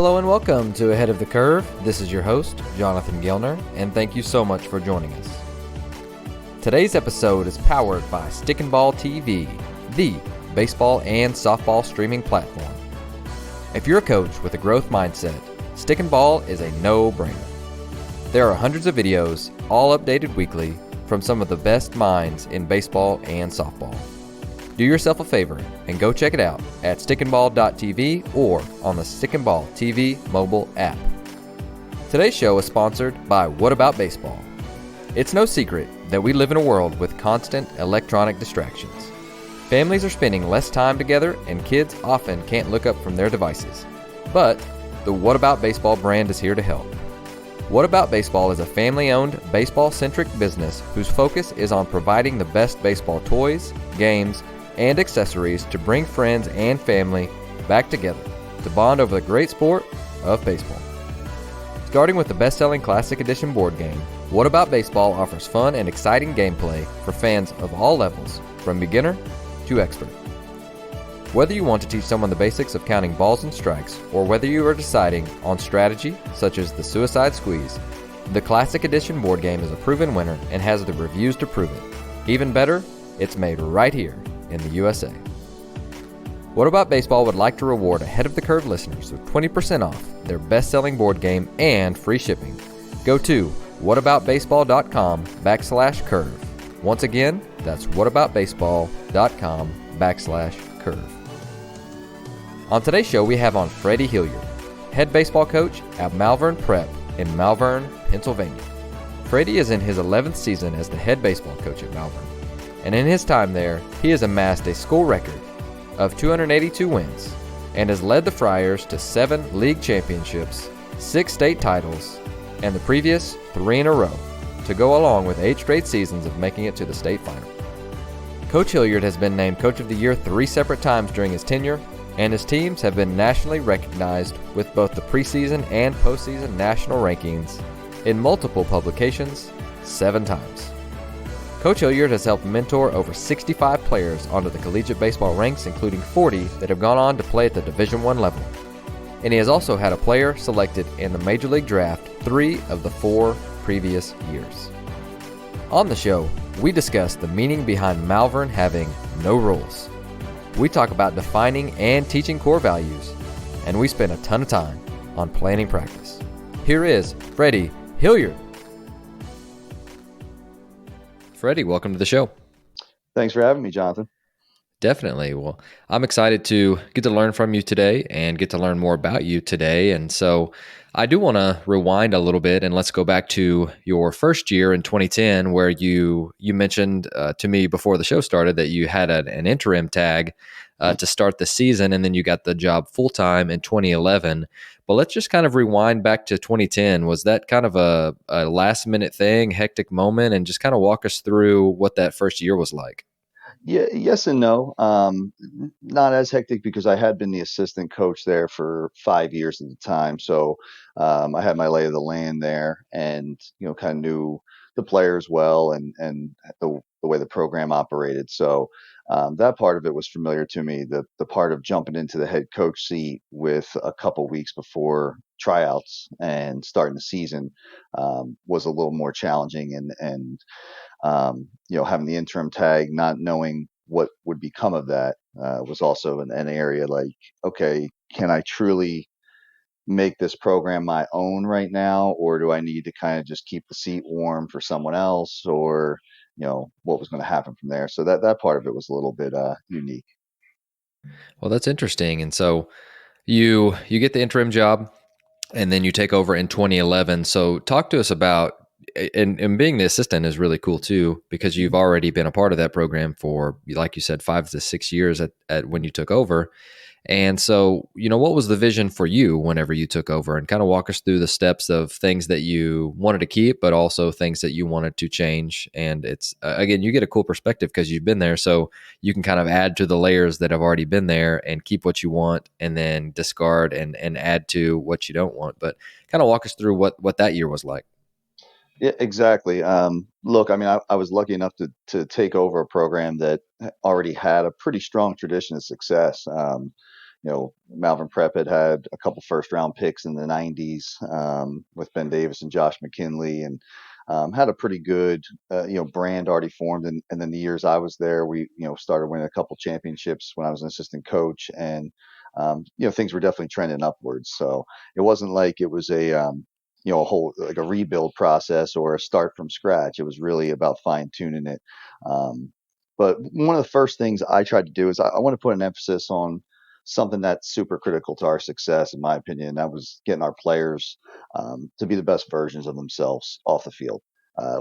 Hello and welcome to Ahead of the Curve. This is your host, Jonathan Gilner, and thank you so much for joining us. Today's episode is powered by Stick and Ball TV, the baseball and softball streaming platform. If you're a coach with a growth mindset, Stick and Ball is a no-brainer. There are hundreds of videos, all updated weekly, from some of the best minds in baseball and softball. Do yourself a favor and go check it out at stickandball.tv or on the Stick and Ball TV mobile app. Today's show is sponsored by What About Baseball? It's no secret that we live in a world with constant electronic distractions. Families are spending less time together and kids often can't look up from their devices. But the What About Baseball brand is here to help. What About Baseball is a family-owned, baseball-centric business whose focus is on providing the best baseball toys, games, and accessories to bring friends and family back together to bond over the great sport of baseball. Starting with the best-selling Classic Edition board game, What About Baseball offers fun and exciting gameplay for fans of all levels, from beginner to expert. Whether you want to teach someone the basics of counting balls and strikes, or whether you are deciding on strategy such as the Suicide Squeeze, the Classic Edition board game is a proven winner and has the reviews to prove it. Even better, it's made right here in the USA. What About Baseball would like to reward Ahead of the Curve listeners with 20% off their best-selling board game and free shipping. Go to whataboutbaseball.com/curve. Once again, that's whataboutbaseball.com/curve. On today's show, we have on Freddy Hilliard, head baseball coach at Malvern Prep in Malvern, Pennsylvania. Freddy is in his 11th season as the head baseball coach at Malvern, and in his time there, he has amassed a school record of 282 wins and has led the Friars to 7 league championships, 6 state titles, and the previous 3 in a row, to go along with 8 straight seasons of making it to the state final. Coach Hilliard has been named Coach of the Year 3 separate times during his tenure, and his teams have been nationally recognized with both the preseason and postseason national rankings in multiple publications 7 times. Coach Hilliard has helped mentor over 65 players onto the collegiate baseball ranks, including 40 that have gone on to play at the Division I level. And he has also had a player selected in the Major League Draft 3 of the 4 previous years. On the show, we discuss the meaning behind Malvern having no rules. We talk about defining and teaching core values, and we spend a ton of time on planning practice. Here is Freddy Hilliard. Freddy, welcome to the show. Thanks for having me, Jonathan. Definitely. Well, I'm excited to get to learn from you today and get to learn more about you today. And so I do want to rewind a little bit and let's go back to your first year in 2010, where you mentioned to me before the show started that you had an interim tag to start the season, and then you got the job full-time in 2011. But let's just kind of rewind back to 2010. Was that kind of a last-minute thing, hectic moment, and just kind of walk us through what that first year was like? Yeah, yes and no. Not as hectic because I had been the assistant coach there for 5 years at the time. So I had my lay of the land there, and kind of knew the players well and the way the program operated. So that part of it was familiar to me. The part of jumping into the head coach seat with a couple weeks before tryouts and starting the season was a little more challenging, and having the interim tag, not knowing what would become of that, was also an area like, okay, can I truly make this program my own right now, or do I need to kind of just keep the seat warm for someone else, or what was going to happen from there? So that part of it was a little bit unique. Well, that's interesting. And so you get the interim job, and then you take over in 2011. So talk to us about, and being the assistant is really cool too, because you've already been a part of that program for, like you said, 5 to 6 years at when you took over. And so, what was the vision for you whenever you took over, and kind of walk us through the steps of things that you wanted to keep, but also things that you wanted to change. And it's, again, you get a cool perspective because you've been there. So you can kind of add to the layers that have already been there and keep what you want, and then discard and add to what you don't want. But kind of walk us through what that year was like. Yeah, exactly. Look, I mean, I was lucky enough to take over a program that already had a pretty strong tradition of success. Malvern Prep had a couple first round picks in the 90s with Ben Davis and Josh McKinley, and had a pretty good brand already formed. And then the years I was there, we started winning a couple championships when I was an assistant coach, and things were definitely trending upwards. So it wasn't like it was a whole like a rebuild process or a start from scratch. It was really about fine tuning it. Um, but one of the first things I tried to do is I want to put an emphasis on something that's super critical to our success, in my opinion. That was getting our players to be the best versions of themselves off the field,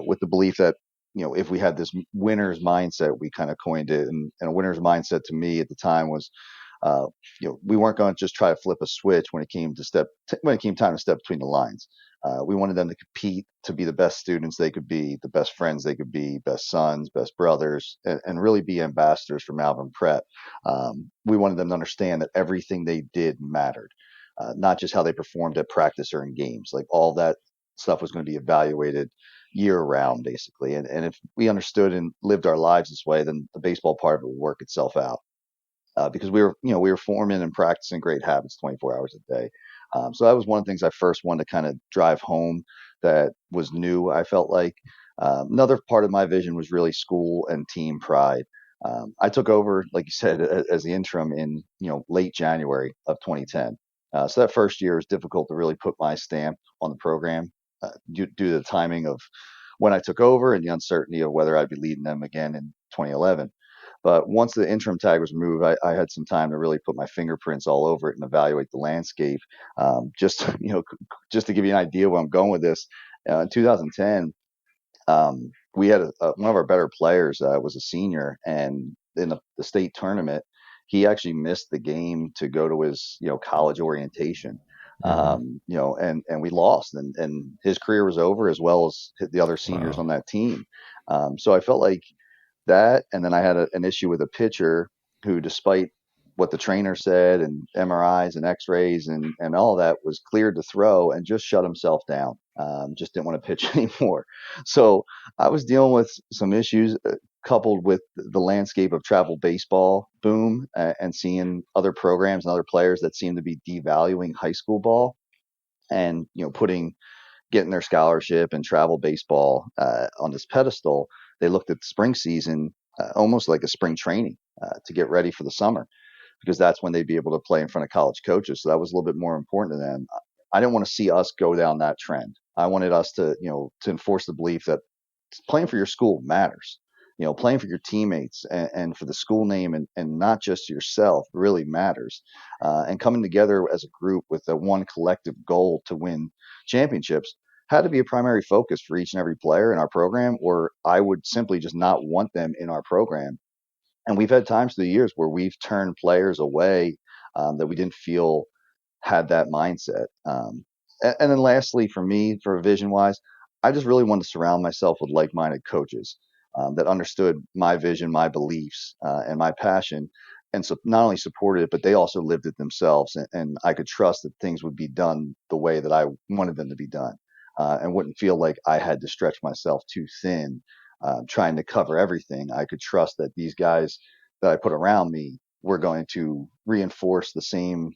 with the belief that if we had this winner's mindset, we kind of coined it, and a winner's mindset to me at the time was uh, we weren't going to just try to flip a switch when it came when it came time to step between the lines. We wanted them to compete to be the best students they could be, the best friends they could be, best sons, best brothers, and really be ambassadors for Malvern Prep. We wanted them to understand that everything they did mattered, not just how they performed at practice or in games. Like all that stuff was going to be evaluated year round, basically. And if we understood and lived our lives this way, then the baseball part of it would work itself out, because we were forming and practicing great habits 24 hours a day. So that was one of the things I first wanted to kind of drive home that was new. I felt like another part of my vision was really school and team pride. I took over, like you said, as the interim in late January of 2010. So that first year was difficult to really put my stamp on the program, due to the timing of when I took over and the uncertainty of whether I'd be leading them again in 2011. But once the interim tag was removed, I had some time to really put my fingerprints all over it and evaluate the landscape. Just just to give you an idea where I'm going with this, in 2010, we had one of our better players was a senior, and in the state tournament, he actually missed the game to go to his college orientation. Mm-hmm. And we lost, and his career was over as well as the other seniors Wow. on that team. So I felt like that, and then I had an issue with a pitcher who, despite what the trainer said and MRIs and X-rays and all that, was cleared to throw and just shut himself down. Just didn't want to pitch anymore. So I was dealing with some issues, coupled with the landscape of travel baseball boom, and seeing other programs and other players that seem to be devaluing high school ball, and putting getting their scholarship and travel baseball on this pedestal. They looked at the spring season almost like a spring training to get ready for the summer, because that's when they'd be able to play in front of college coaches. So that was a little bit more important to them. I didn't want to see us go down that trend. I wanted us to, to enforce the belief that playing for your school matters. Playing for your teammates and for the school name, and not just yourself, really matters. And coming together as a group with a one collective goal to win championships had to be a primary focus for each and every player in our program, or I would simply just not want them in our program. And we've had times through the years where we've turned players away, that we didn't feel had that mindset. And then lastly, for me, for vision wise, I just really wanted to surround myself with like minded coaches that understood my vision, my beliefs, and my passion. And so not only supported it, but they also lived it themselves. And I could trust that things would be done the way that I wanted them to be done, and wouldn't feel like I had to stretch myself too thin, trying to cover everything. I could trust that these guys that I put around me were going to reinforce the same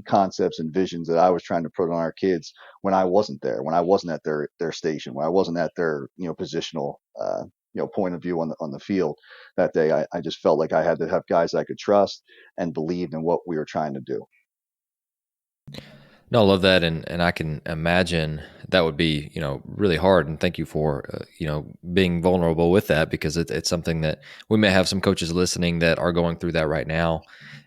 concepts and visions that I was trying to put on our kids when I wasn't there, when I wasn't at their station, when I wasn't at their positional point of view on the field that day. I just felt like I had to have guys I could trust and believed in what we were trying to do. No, I love that, and I can imagine that would be really hard. And thank you for being vulnerable with that, because it's something that we may have some coaches listening that are going through that right now.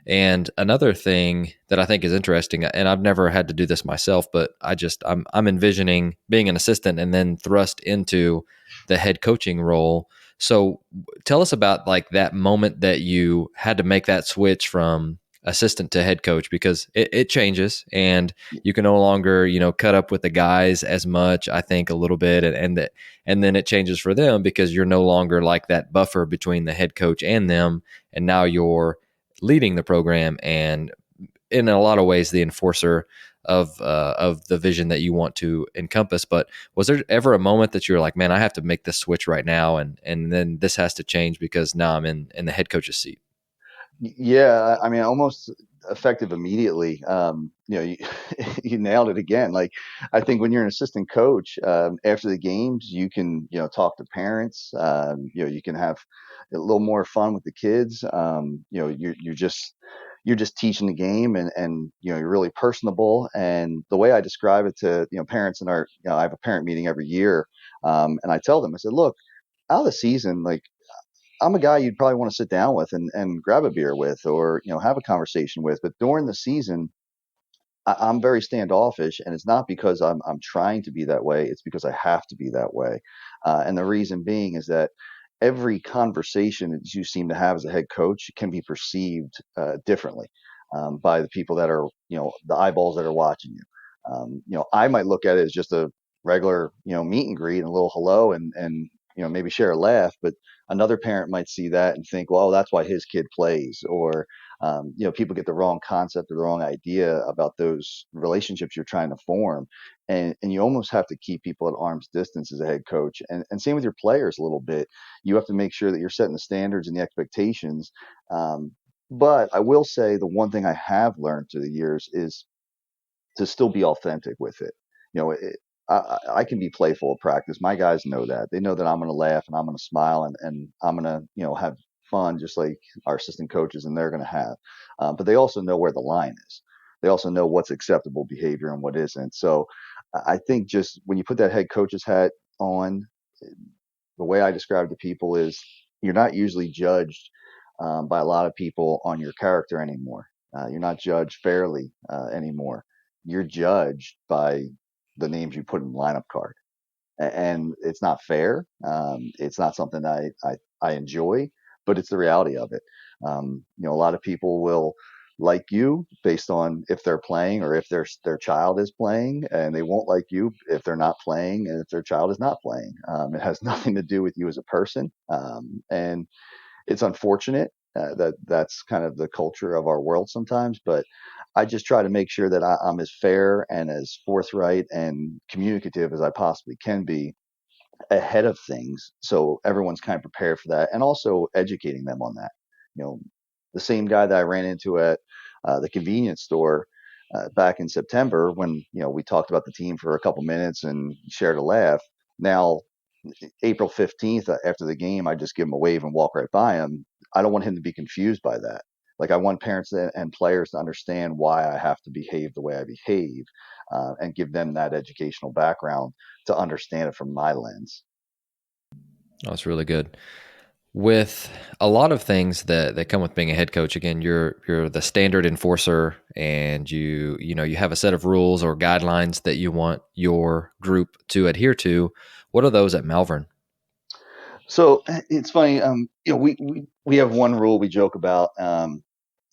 And another thing that I think is interesting, and I've never had to do this myself, but I'm envisioning being an assistant and then thrust into the head coaching role. So tell us about like that moment that you had to make that switch from assistant to head coach, because it changes, and you can no longer cut up with the guys as much, I think, a little bit, and then it changes for them because you're no longer like that buffer between the head coach and them, and now you're leading the program and in a lot of ways the enforcer of the vision that you want to encompass. But was there ever a moment that you're like, man, I have to make this switch right now, and then this has to change because now I'm in the head coach's seat? Yeah, I mean, almost. effective immediately. You you nailed it again. Like, I think when you're an assistant coach, after the games, you can, talk to parents. You can have a little more fun with the kids. You're just teaching the game, and you're really personable. And the way I describe it to parents in our, I have a parent meeting every year, and I tell them, I said, look, out of the season, like, I'm a guy you'd probably want to sit down with and grab a beer with, or have a conversation with. But during the season, I'm very standoffish, and it's not because I'm trying to be that way. It's because I have to be that way. And the reason being is that every conversation that you seem to have as a head coach can be perceived differently by the people that are, the eyeballs that are watching you. I might look at it as just a regular, meet and greet and a little hello, and maybe share a laugh, but another parent might see that and think, well, that's why his kid plays, or people get the wrong concept or the wrong idea about those relationships you're trying to form. And you almost have to keep people at arm's distance as a head coach. And same with your players a little bit. You have to make sure that you're setting the standards and the expectations. But I will say the one thing I have learned through the years is to still be authentic with it. You know, it, I can be playful at practice. My guys know that. They know that I'm going to laugh and I'm going to smile, and I'm going to, have fun just like our assistant coaches and they're going to have. But they also know where the line is. They also know what's acceptable behavior and what isn't. So I think just when you put that head coach's hat on, the way I describe to people is you're not usually judged by a lot of people on your character anymore. You're not judged fairly anymore. You're judged by the names you put in the lineup card, and it's not fair. It's not something I enjoy, but it's the reality of it. A lot of people will like you based on if they're playing or if their child is playing, and they won't like you if they're not playing and if their child is not playing. It has nothing to do with you as a person, and it's unfortunate that that's kind of the culture of our world sometimes. But I just try to make sure that I'm as fair and as forthright and communicative as I possibly can be ahead of things, so everyone's kind of prepared for that, and also educating them on that. You know, the same guy that I ran into at the convenience store back in September, when we talked about the team for a couple minutes and shared a laugh. Now, April 15th, after the game, I just give him a wave and walk right by him. I don't want him to be confused by that. Like, I want parents and players to understand why I have to behave the way I behave, and give them that educational background to understand it from my lens. Oh, that's really good. With a lot of things that come with being a head coach, again, you're the standard enforcer, and you have a set of rules or guidelines that you want your group to adhere to. What are those at Malvern? So it's funny. We have one rule we joke about.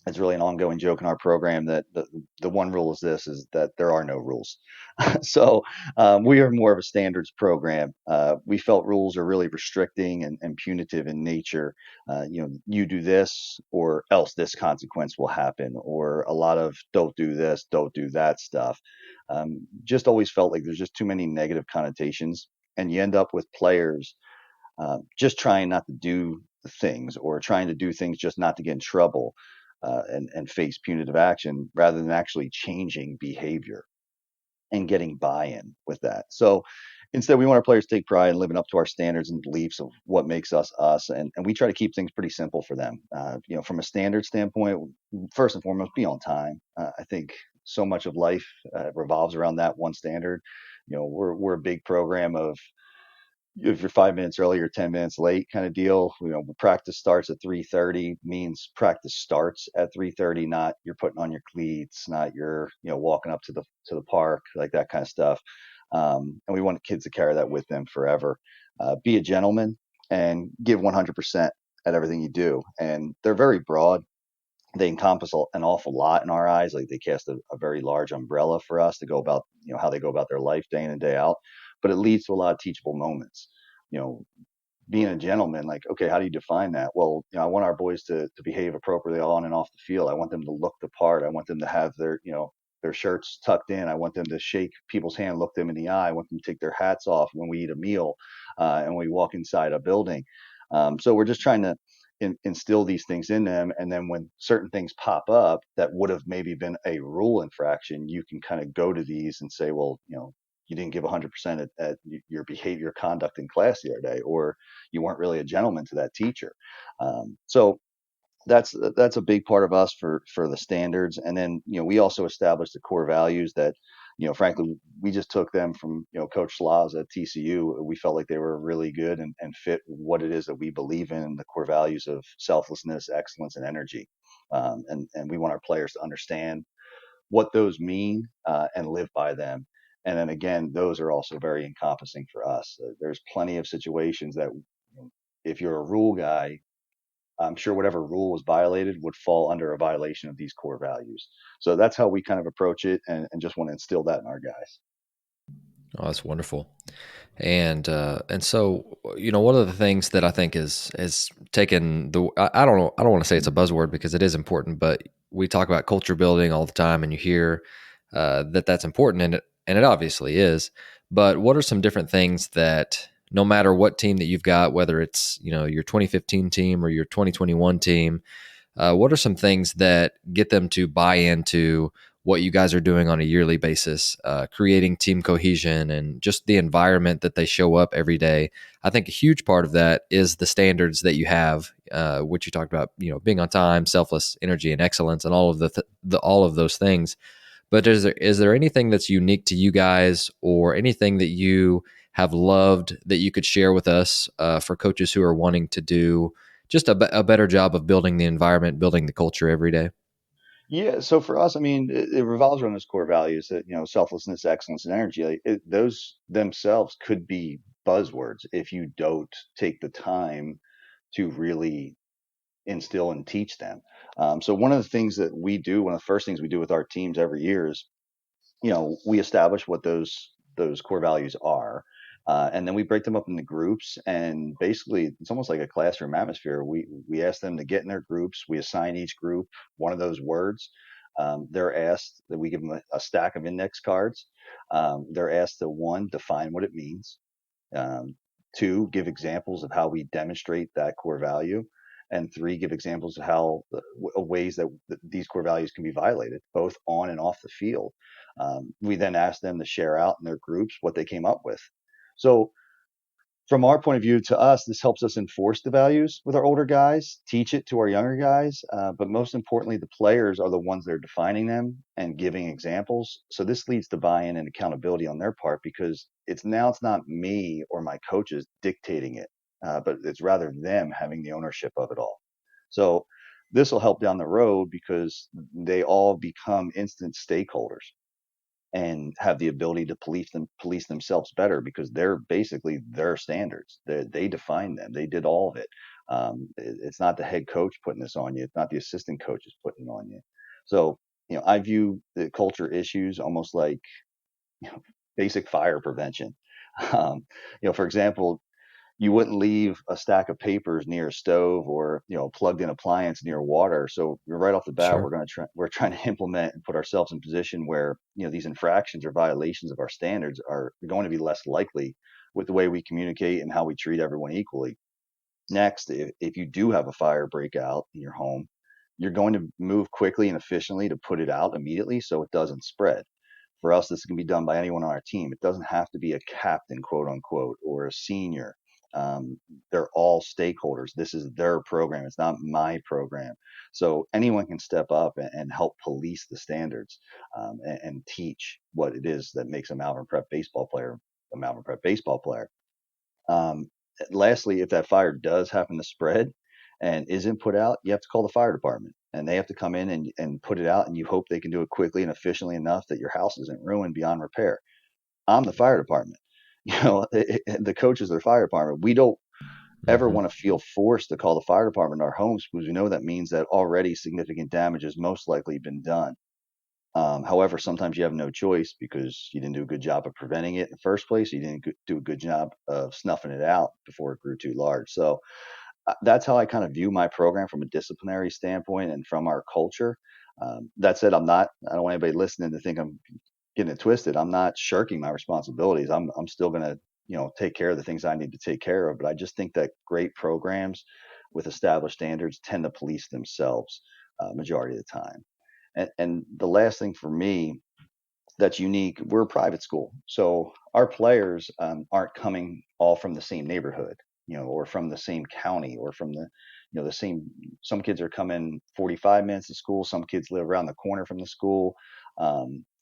It's really an ongoing joke in our program that the one rule is that there are no rules. So we are more of a standards program. We felt rules are really restricting and punitive in nature. You do this or else this consequence will happen, or a lot of don't do this, don't do that stuff. Just always felt like there's just too many negative connotations, and you end up with players just trying not to do things, or trying to do things just not to get in trouble, and face punitive action, rather than actually changing behavior and getting buy-in with that. So instead, we want our players to take pride in living up to our standards and beliefs of what makes us us, and we try to keep things pretty simple for them. From a standard standpoint, first and foremost, be on time. I think so much of life revolves around that one standard. We're a big program of, if you're 5 minutes early or 10 minutes late kind of deal. Practice starts at 3:30 means practice starts at 3:30, not you're putting on your cleats, not you're walking up to the park, like that kind of stuff. And we want kids to carry that with them forever. Be a gentleman and give 100% at everything you do. And they're very broad. They encompass an awful lot in our eyes. Like, they cast a very large umbrella for us to go about, how they go about their life day in and day out. But it leads to a lot of teachable moments. You know, Being a gentleman, like, okay, how do you define that? Well, I want our boys to behave appropriately on and off the field. I want them to look the part. I want them to have their shirts tucked in. I want them to shake people's hand, look them in the eye. I want them to take their hats off when we eat a meal, and we walk inside a building. So we're just trying to instill these things in them. And then when certain things pop up that would have maybe been a rule infraction, you can kind of go to these and say, well, you didn't give 100% at your behavior conduct in class the other day, or you weren't really a gentleman to that teacher. So that's a big part of us for the standards. And then we also established the core values that frankly we just took them from Coach Slavs at TCU. We felt like they were really good and fit what it is that we believe in, the core values of selflessness, excellence, and energy. And we want our players to understand what those mean and live by them. And then again, those are also very encompassing for us. There's plenty of situations that if you're a rule guy, I'm sure whatever rule was violated would fall under a violation of these core values. So that's how we kind of approach it, and just want to instill that in our guys. Oh, that's wonderful. And so one of the things that I think is taken the I don't want to say it's a buzzword because it is important, but we talk about culture building all the time, and you hear that's important, and it obviously is. But what are some different things that no matter what team that you've got, whether it's your 2015 team or your 2021 team, what are some things that get them to buy into what you guys are doing on a yearly basis, creating team cohesion and just the environment that they show up every day? I think a huge part of that is the standards that you have, which you talked about, being on time, selfless, energy, and excellence, and all of all of those things. But is there anything that's unique to you guys, or anything that you have loved that you could share with us for coaches who are wanting to do just a better job of building the environment, building the culture every day? Yeah. So for us, I mean, it revolves around those core values that, selflessness, excellence, and energy. Like those themselves could be buzzwords if you don't take the time to really instill and teach them. So one of the things that we do, one of the first things we do with our teams every year is we establish what those core values are, and then we break them up into groups. And basically, it's almost like a classroom atmosphere. We ask them to get in their groups. We assign each group one of those words. They're asked that we give them a stack of index cards. They're asked to, one, define what it means. Um, Two, give examples of how we demonstrate that core value. And three, give examples of how ways that these core values can be violated, both on and off the field. We then ask them to share out in their groups what they came up with. So from our point of view, to us, this helps us enforce the values with our older guys, teach it to our younger guys. But most importantly, the players are the ones that are defining them and giving examples. So this leads to buy-in and accountability on their part, because it's not me or my coaches dictating it, but it's rather them having the ownership of it all. So this will help down the road because they all become instant stakeholders and have the ability to police themselves better, because they're basically their standards. They define them. They did all of it. It's not the head coach putting this on you. It's not the assistant coaches putting it on you. So I view the culture issues almost like basic fire prevention. Um, for example, you wouldn't leave a stack of papers near a stove, or a plugged in appliance near water. So right off the bat, Sure. we're trying to implement and put ourselves in position where these infractions or violations of our standards are going to be less likely with the way we communicate and how we treat everyone equally. Next, if you do have a fire break out in your home, you're going to move quickly and efficiently to put it out immediately so it doesn't spread. For us, this can be done by anyone on our team. It doesn't have to be a captain, quote unquote, or a senior. Um, they're all stakeholders. This is their program. It's not my program. So anyone can step up and help police the standards, and teach what it is that makes a Malvern Prep baseball player a Malvern Prep baseball player. Um, Lastly, if that fire does happen to spread and isn't put out, you have to call the fire department, and they have to come in and put it out. And you hope they can do it quickly and efficiently enough that your house isn't ruined beyond repair. I'm the fire department. The coaches are the fire department. We don't ever Hmm. want to feel forced to call the fire department in our homes, because we know that means that already significant damage has most likely been done. However, sometimes you have no choice because you didn't do a good job of preventing it in the first place. You didn't do a good job of snuffing it out before it grew too large. So that's how I kind of view my program from a disciplinary standpoint and from our culture. That said, I don't want anybody listening to think I'm getting it twisted. I'm not shirking my responsibilities. I'm still going to, take care of the things I need to take care of. But I just think that great programs with established standards tend to police themselves majority of the time. And the last thing for me that's unique, we're a private school, so our players aren't coming all from the same neighborhood, or from the same county, or from the same. Some kids are coming 45 minutes to school. Some kids live around the corner from the school.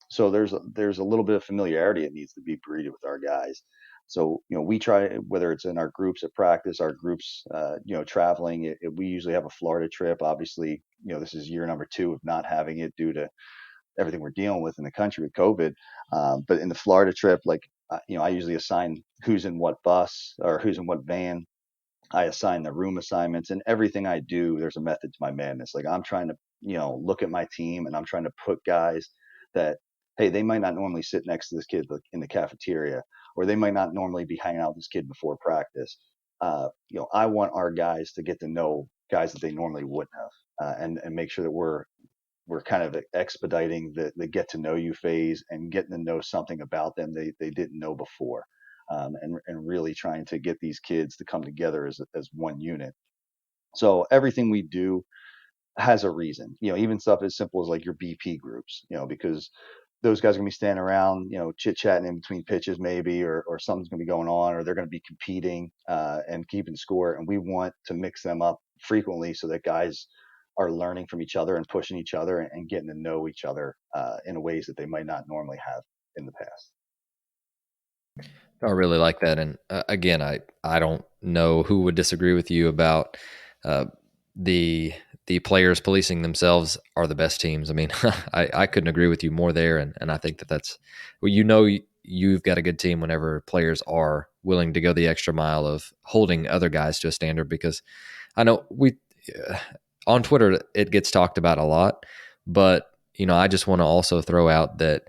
So there's a little bit of familiarity that needs to be breeded with our guys. So we try, whether it's in our groups at practice, our groups, traveling. We usually have a Florida trip. Obviously, this is year number 2 of not having it due to everything we're dealing with in the country with COVID. But in the Florida trip, like, I usually assign who's in what bus or who's in what van. I assign the room assignments, and everything I do, there's a method to my madness. Like, I'm trying to, look at my team, and I'm trying to put guys that, hey, they might not normally sit next to this kid in the cafeteria, or they might not normally be hanging out with this kid before practice. I want our guys to get to know guys that they normally wouldn't have, and make sure that we're kind of expediting the get to know you phase and getting to know something about them they didn't know before, and really trying to get these kids to come together as one unit. So everything we do has a reason, even stuff as simple as like your BP groups, because those guys are going to be standing around, chit chatting in between pitches maybe, or something's going to be going on, or they're going to be competing and keeping score. And we want to mix them up frequently so that guys are learning from each other and pushing each other and getting to know each other in ways that they might not normally have in the past. I really like that. And again, I don't know who would disagree with you about uh, the players policing themselves are the best teams. I mean, I couldn't agree with you more there. And I think that's, well, you've got a good team whenever players are willing to go the extra mile of holding other guys to a standard, because I know uh, on Twitter, it gets talked about a lot, but I just want to also throw out that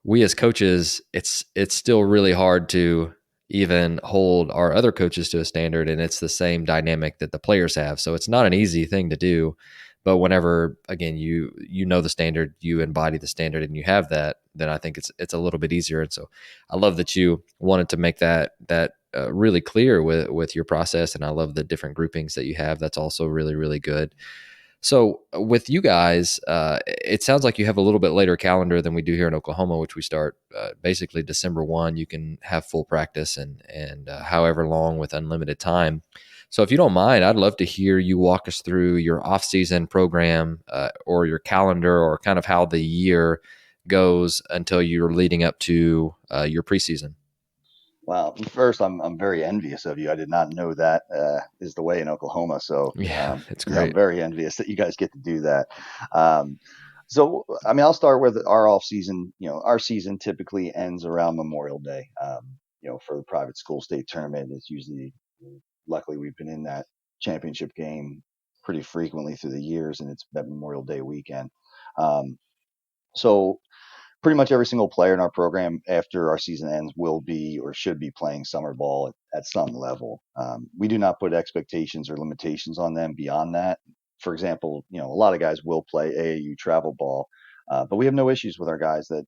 we as coaches, it's still really hard to even hold our other coaches to a standard, and it's the same dynamic that the players have. So it's not an easy thing to do, but whenever again you know the standard, you embody the standard, and you have that, then I think it's a little bit easier. And so I love that you wanted to make that really clear with your process, and I love the different groupings that you have. That's also really really good. So with you guys, it sounds like you have a little bit later calendar than we do here in Oklahoma, which we start basically December 1. You can have full practice and however long with unlimited time. So if you don't mind, I'd love to hear you walk us through your off-season program or your calendar, or kind of how the year goes until you're leading up to your preseason. Well, first, I'm very envious of you. I did not know that is the way in Oklahoma. So, Yeah, it's I'm great. very envious that you guys get to do that. Um, so, I mean, I'll start with our off season. Our season typically ends around Memorial Day. For the private school state tournament, it's usually, luckily, we've been in that championship game pretty frequently through the years, and it's that Memorial Day weekend. Um, so pretty much every single player in our program after our season ends will be or should be playing summer ball at some level. We do not put expectations or limitations on them beyond that. For example, a lot of guys will play AAU travel ball, but we have no issues with our guys that,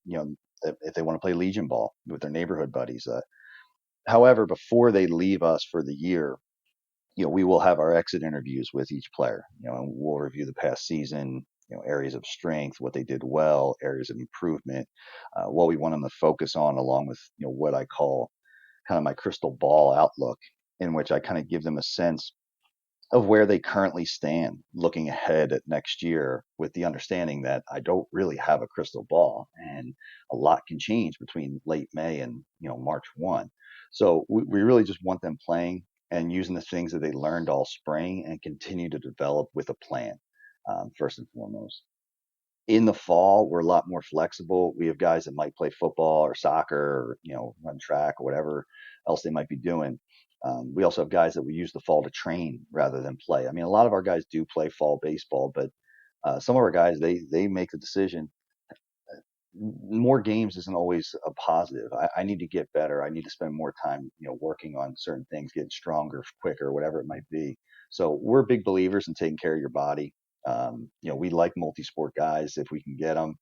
if they want to play Legion ball with their neighborhood buddies. However, before they leave us for the year, we will have our exit interviews with each player, and we'll review the past season, areas of strength, what they did well, areas of improvement, what we want them to focus on, along with, what I call kind of my crystal ball outlook, in which I kind of give them a sense of where they currently stand looking ahead at next year, with the understanding that I don't really have a crystal ball and a lot can change between late May and March 1. So we really just want them playing and using the things that they learned all spring and continue to develop with a plan, first and foremost. In the fall, we're a lot more flexible. We have guys that might play football or soccer, or run track or whatever else they might be doing. We also have guys that we use the fall to train rather than play. I mean, a lot of our guys do play fall baseball, but some of our guys, they make the decision. More games isn't always a positive. I need to get better. I need to spend more time, working on certain things, getting stronger, quicker, whatever it might be. So we're big believers in taking care of your body. We like multi-sport guys if we can get them,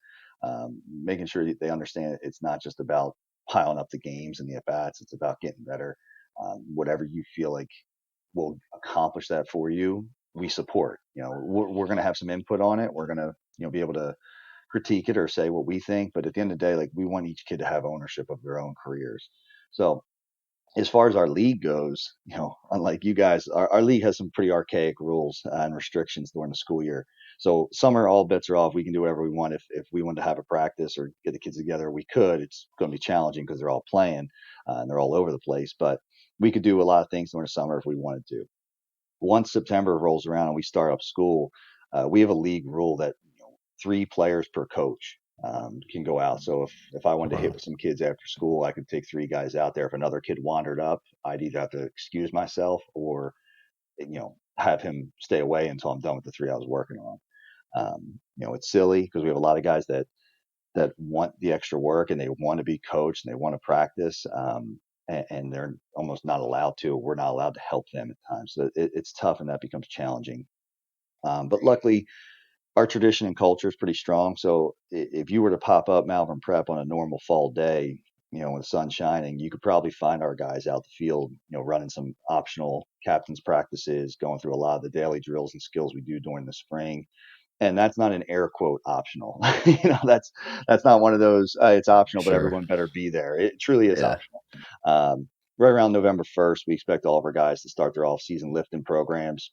making sure that they understand it's not just about piling up the games and the at bats. It's about getting better. Whatever you feel like will accomplish that for you, we support. We're going to have some input on it. We're going to, be able to critique it or say what we think. But at the end of the day, like, we want each kid to have ownership of their own careers. So as far as our league goes, unlike you guys, our league has some pretty archaic rules and restrictions during the school year. So summer, all bets are off. We can do whatever we want. If we want to have a practice or get the kids together, we could. It's going to be challenging because they're all playing and they're all over the place. But we could do a lot of things during the summer if we wanted to. Once September rolls around and we start up school, we have a league rule that 3 players per coach can go out. So if I wanted to hit with some kids after school, I could take 3 guys out there. If another kid wandered up, I'd either have to excuse myself or have him stay away until I'm done with the 3 I was working on. It's silly because we have a lot of guys that want the extra work and they want to be coached and they want to practice. And they're almost not allowed to. We're not allowed to help them at times. So it's tough and that becomes challenging. But luckily, our tradition and culture is pretty strong. So if you were to pop up Malvern Prep on a normal fall day, when the sun's shining, you could probably find our guys out the field, running some optional captain's practices, going through a lot of the daily drills and skills we do during the spring. And that's not an air quote optional. That's not one of those, it's optional, but Sure. everyone better be there. It truly is Yeah. optional. Right around November 1st, we expect all of our guys to start their off-season lifting programs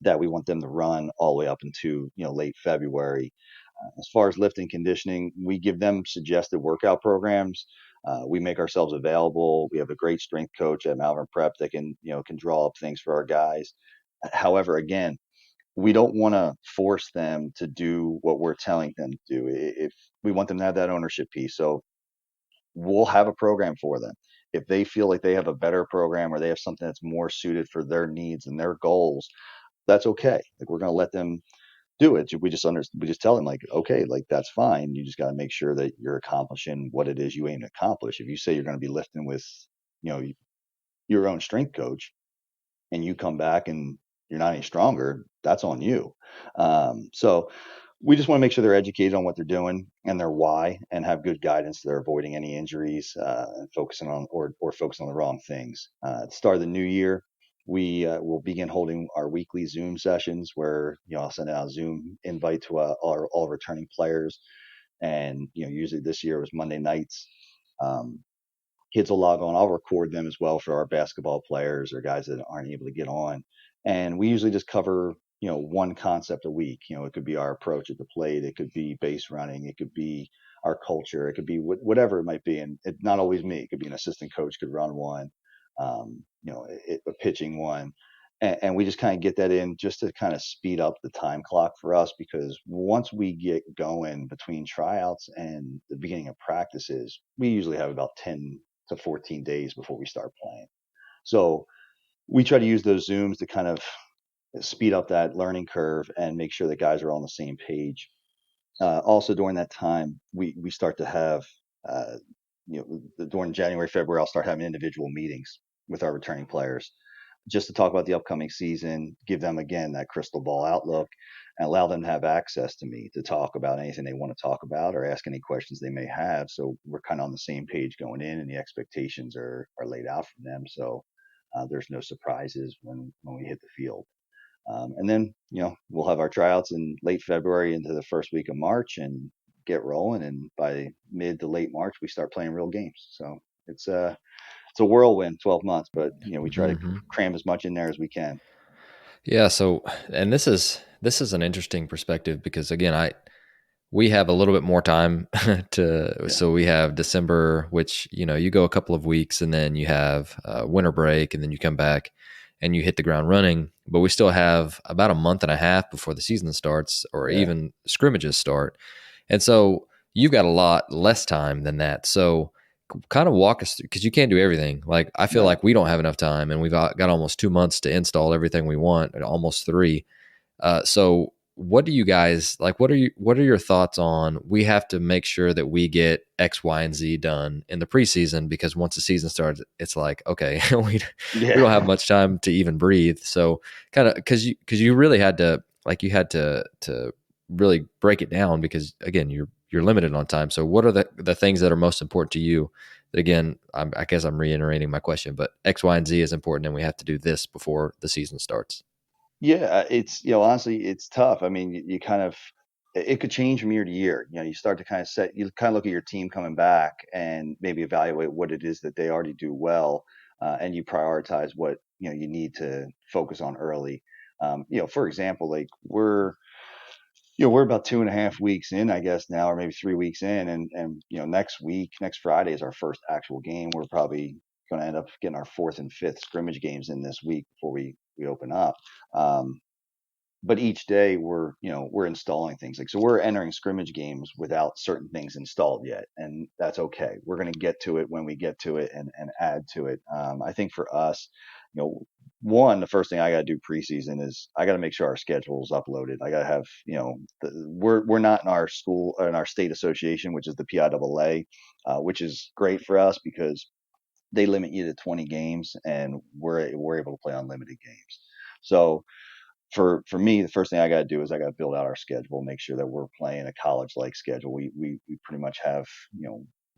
that we want them to run all the way up into late February. As far as lifting conditioning, we give them suggested workout programs. We make ourselves available. We have a great strength coach at Malvern Prep that can draw up things for our guys. However, again, we don't want to force them to do what we're telling them to do. If we want them to have that ownership piece, so we'll have a program for them. If they feel like they have a better program or they have something that's more suited for their needs and their goals, that's okay. Like, we're going to let them do it. We just tell them, like, okay, like, that's fine. You just got to make sure that you're accomplishing what it is you aim to accomplish. If you say you're going to be lifting with, you know, your own strength coach and you come back and you're not any stronger, that's on you. So we just want to make sure they're educated on what they're doing and their why and have good guidance. They're avoiding any injuries and focusing on or focusing on the wrong things. At the start of the new year, we will begin holding our weekly Zoom sessions where I'll send out a Zoom invite to all returning players, and usually this year it was Monday nights. Um, Kids will log on. I'll record them as well for our basketball players or guys that aren't able to get on. And we usually just cover, one concept a week. It could be our approach at the plate. It could be base running. It could be our culture. It could be whatever it might be. And it's not always me. It could be an assistant coach could run one, a pitching one. And we just kind of get that in just to kind of speed up the time clock for us, because once we get going between tryouts and the beginning of practices, we usually have about 10 to 14 days before we start playing. So we try to use those Zooms to kind of speed up that learning curve and make sure that guys are all on the same page. Also, during that time, we start to have, during January, February, I'll start having individual meetings with our returning players just to talk about the upcoming season, give them again that crystal ball outlook, and allow them to have access to me to talk about anything they want to talk about or ask any questions they may have. So we're kind of on the same page going in, and the expectations are laid out for them. So there's no surprises when we hit the field. And then we'll have our tryouts in late February into the first week of March and get rolling. And by mid to late March, we start playing real games. So it's a whirlwind 12 months, but we try to Hmm. cram as much in there as we can. Yeah. So, and this is an interesting perspective because again, we have a little bit more time Yeah. so we have December, which, you go a couple of weeks and then you have winter break and then you come back and you hit the ground running, but we still have about a month and a half before the season starts or Yeah. even scrimmages start. And so you've got a lot less time than that. So kind of walk us through, because you can't do everything. Like, I feel No. like we don't have enough time and we've got almost 2 months to install everything we want, almost three. So what do you guys like? What are your thoughts on, we have to make sure that we get X, Y, and Z done in the preseason, because once the season starts, it's like, okay, we don't have Yeah. much time to even breathe. So kind of, because you really had to, like, you had to really break it down because again, you're limited on time. So what are the things that are most important to you again, I guess I'm reiterating my question, but X, Y, and Z is important, and we have to do this before the season starts. Yeah, it's honestly, it's tough. I mean, you kind of it could change from year to year. You start to you kind of look at your team coming back and maybe evaluate what it is that they already do well, and you prioritize what you need to focus on early. For example, like we're about 2.5 weeks in, I guess now, or maybe 3 weeks in, and next Friday is our first actual game. We're probably going to end up getting our fourth and fifth scrimmage games in this week before we open up. Um, but each day we're installing things, like, so we're entering scrimmage games without certain things installed yet, and that's okay. We're going to get to it when we get to it, and add to it. I think for us, you know the first thing I got to do preseason is I got to make sure our schedule is uploaded. I got to have, we're not in our school, in our state association, which is the PIAA, which is great for us because they limit you to 20 games, and we're able to play unlimited games. So for me, the first thing I got to do is I got to build out our schedule, make sure that we're playing a college like schedule. We pretty much have,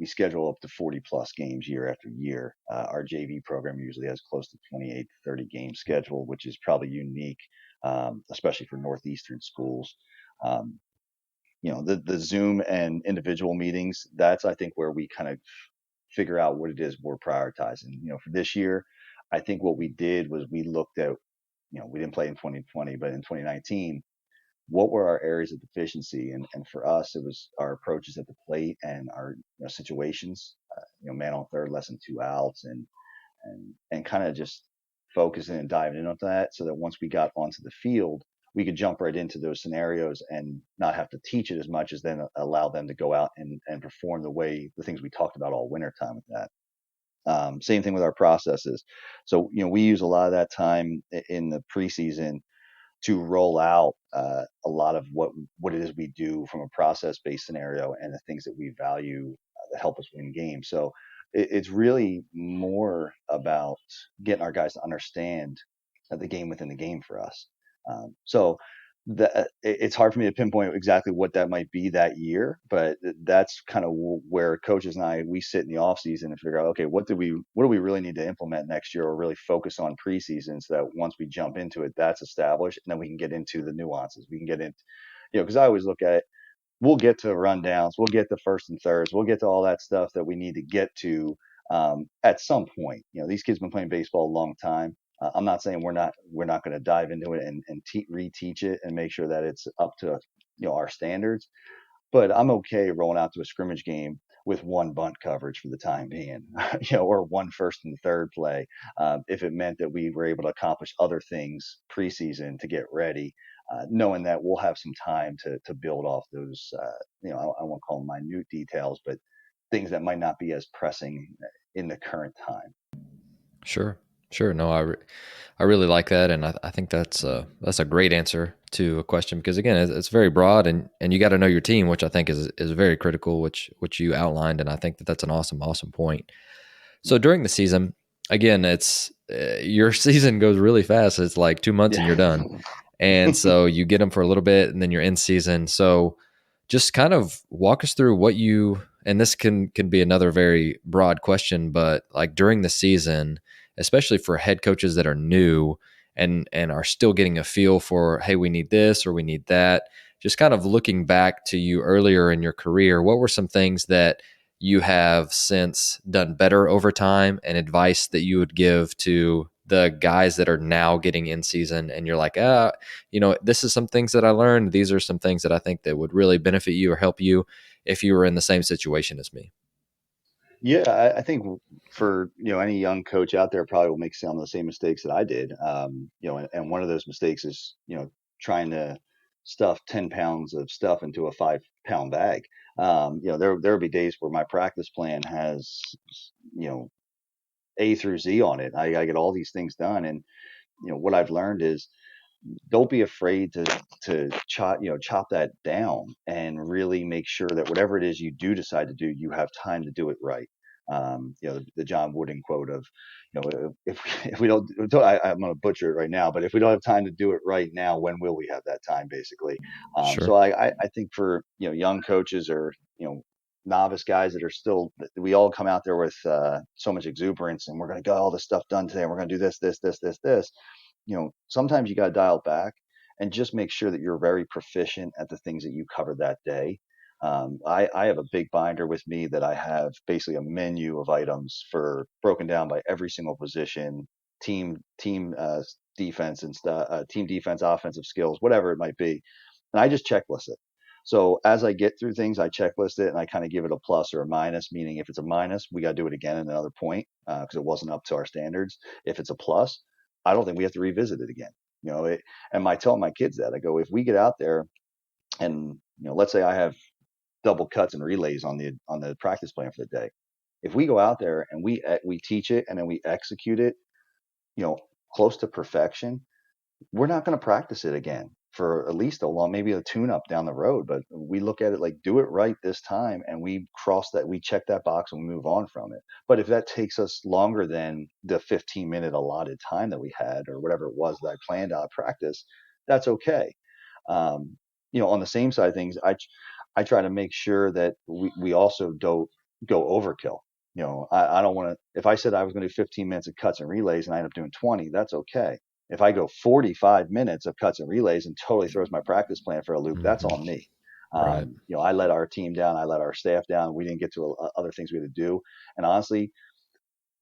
we schedule up to 40 plus games year after year. Our JV program usually has close to 28 to 30 game schedule, which is probably unique, especially for Northeastern schools. Um, the Zoom and individual meetings, that's, I think, where we kind of figure out what it is we're prioritizing. For this year, I think what we did was we looked at, we didn't play in 2020, but in 2019, what were our areas of deficiency? And for us, it was our approaches at the plate and our situations, man on third, less than two outs, and kind of just focusing and diving in on that, so that once we got onto the field, we could jump right into those scenarios and not have to teach it as much, as then allow them to go out and perform the things we talked about all winter time with that. Same thing with our processes. So, we use a lot of that time in the preseason to roll out a lot of what it is we do from a process based scenario, and the things that we value that help us win games. So it's really more about getting our guys to understand the game within the game for us. So it's hard for me to pinpoint exactly what that might be that year, but that's kind of where coaches and we sit in the off season and figure out, okay, what do we really need to implement next year, or really focus on preseason, so that once we jump into it, that's established, and then we can get into the nuances. We can get into, because I always look at it, we'll get to rundowns, we'll get to first and thirds, we'll get to all that stuff that we need to get to, at some point. These kids have been playing baseball a long time. I'm not saying we're not going to dive into it and reteach it and make sure that it's up to our standards, but I'm okay rolling out to a scrimmage game with one bunt coverage for the time being, or one first and third play, if it meant that we were able to accomplish other things preseason to get ready, knowing that we'll have some time to build off those, I won't call them minute details, but things that might not be as pressing in the current time. Sure, sure. No, I really like that, and I think that's a great answer to a question, because again, it's very broad, and you got to know your team, which I think is very critical, which you outlined, and I think that's an awesome point. So during the season, again, it's your season goes really fast. It's like 2 months and you're Yeah. done, and so you get them for a little bit, and then you're in season. So just kind of walk us through what you, and this can be another very broad question, but like during the season, especially for head coaches that are new and are still getting a feel for, hey, we need this or we need that. Just kind of looking back to you earlier in your career, what were some things that you have since done better over time, and advice that you would give to the guys that are now getting in season, and you're like, this is some things that I learned. These are some things that I think that would really benefit you or help you if you were in the same situation as me. Yeah, I think for any young coach out there probably will make some of the same mistakes that I did. And one of those mistakes is trying to stuff 10 pounds of stuff into a 5 pound bag. There'll be days where my practice plan has you know A through Z on it. I get all these things done, and what I've learned is, don't be afraid to chop that down, and really make sure that whatever it is you do decide to do, you have time to do it right. The John Wooden quote of, if we don't, I'm going to butcher it right now, but if we don't have time to do it right now, when will we have that time, basically? So Sure. I think for young coaches, or novice guys that are still, we all come out there with so much exuberance, and we're going to get all this stuff done today. And we're going to do this. Sometimes you got to dial back and just make sure that you're very proficient at the things that you cover that day. I have a big binder with me that I have basically a menu of items for broken down by every single position, team defense and stuff, team defense, offensive skills, whatever it might be, and I just checklist it. So as I get through things, I checklist it and I kind of give it a plus or a minus, meaning if it's a minus, we got to do it again at another point because it wasn't up to our standards. If it's a plus, I don't think we have to revisit it again. And I tell my kids that I go, if we get out there and let's say I have double cuts and relays on the practice plan for the day. If we go out there and we teach it and then we execute it, you know, close to perfection, we're not going to practice it again for at least maybe a tune up down the road. But we look at it like, do it right this time, and we check that box and we move on from it. But if that takes us longer than the 15-minute allotted time that we had or whatever it was that I planned out of practice, that's okay. On the same side of things, I try to make sure that we also don't go overkill. I don't want to, if I said I was going to do 15 minutes of cuts and relays and I end up doing 20, that's okay. If I go 45 minutes of cuts and relays and totally throws my practice plan for a loop, that's on me. Right. I let our team down. I let our staff down. We didn't get to other things we had to do. And honestly,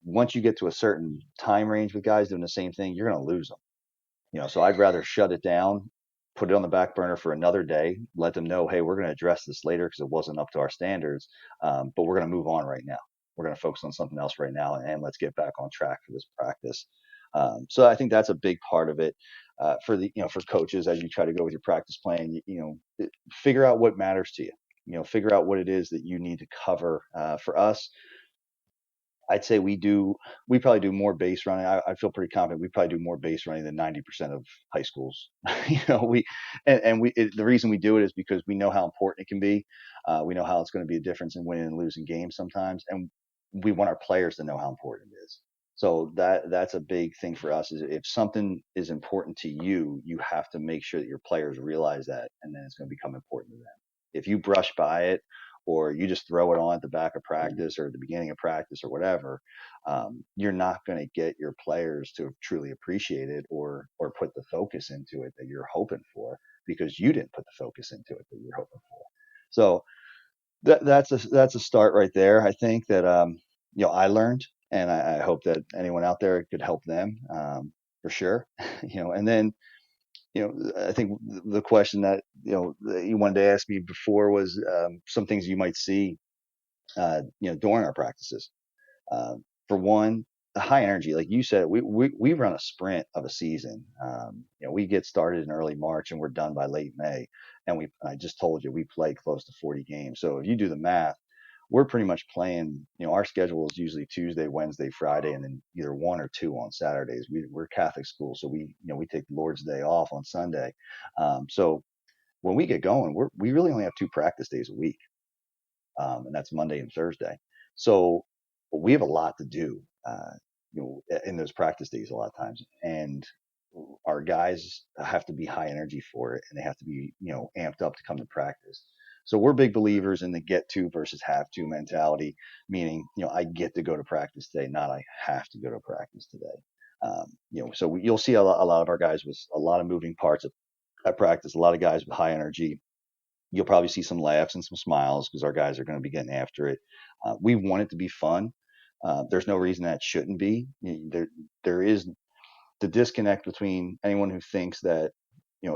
once you get to a certain time range with guys doing the same thing, you're going to lose them. So I'd rather shut it down, put it on the back burner for another day, let them know, hey, we're going to address this later because it wasn't up to our standards, but we're going to move on right now. We're going to focus on something else right now, and let's get back on track for this practice. So I think that's a big part of it for coaches as you try to go with your practice plan. Figure out what matters to you. Figure out what it is that you need to cover. For us, I'd say we probably do more base running. I feel pretty confident we probably do more base running than 90% of high schools. The reason we do it is because we know how important it can be. We know how it's going to be a difference in winning and losing games sometimes, and we want our players to know how important it is. So that's a big thing for us. Is if something is important to you, you have to make sure that your players realize that, and then it's going to become important to them. If you brush by it, or you just throw it on at the back of practice or at the beginning of practice or whatever, you're not going to get your players to truly appreciate it or put the focus into it that you're hoping for, because you didn't put the focus into it that you're hoping for. So that's a start right there. I think that I learned, and I hope that anyone out there could help them for sure. And then I think the question that you wanted to ask me before was some things you might see during our practices. For one, the high energy, like you said, we run a sprint of a season. We get started in early March and we're done by late May, and I just told you we play close to 40 games. So if you do the math, we're pretty much playing, our schedule is usually Tuesday, Wednesday, Friday, and then either one or two on Saturdays. We're Catholic school, so we take the Lord's Day off on Sunday. So when we get going, we really only have 2 practice days a week, and that's Monday and Thursday. So we have a lot to do, in those practice days a lot of times, and our guys have to be high energy for it, and they have to be, amped up to come to practice. So we're big believers in the get to versus have to mentality, meaning, I get to go to practice today, not I have to go to practice today. So you'll see a lot of our guys with a lot of moving parts at practice, a lot of guys with high energy. You'll probably see some laughs and some smiles because our guys are going to be getting after it. We want it to be fun. There's no reason that shouldn't be. There is the disconnect between anyone who thinks that,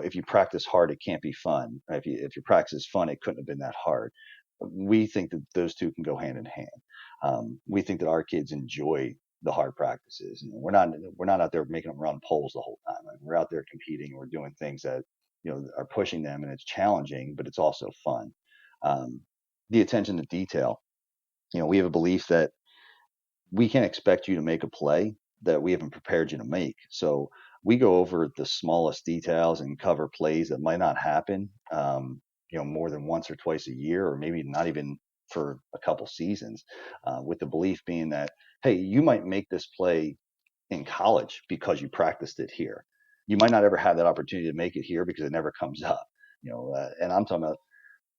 if you practice hard, it can't be fun. If your practice is fun, it couldn't have been that hard. We think that those two can go hand in hand. We think that our kids enjoy the hard practices. We're not out there making them run poles the whole time. Like, we're out there competing. We're doing things that are pushing them, and it's challenging, but it's also fun. The attention to detail. We have a belief that we can't expect you to make a play that we haven't prepared you to make. So we go over the smallest details and cover plays that might not happen, more than once or twice a year, or maybe not even for a couple seasons, with the belief being that, hey, you might make this play in college because you practiced it here. You might not ever have that opportunity to make it here because it never comes up, and I'm talking about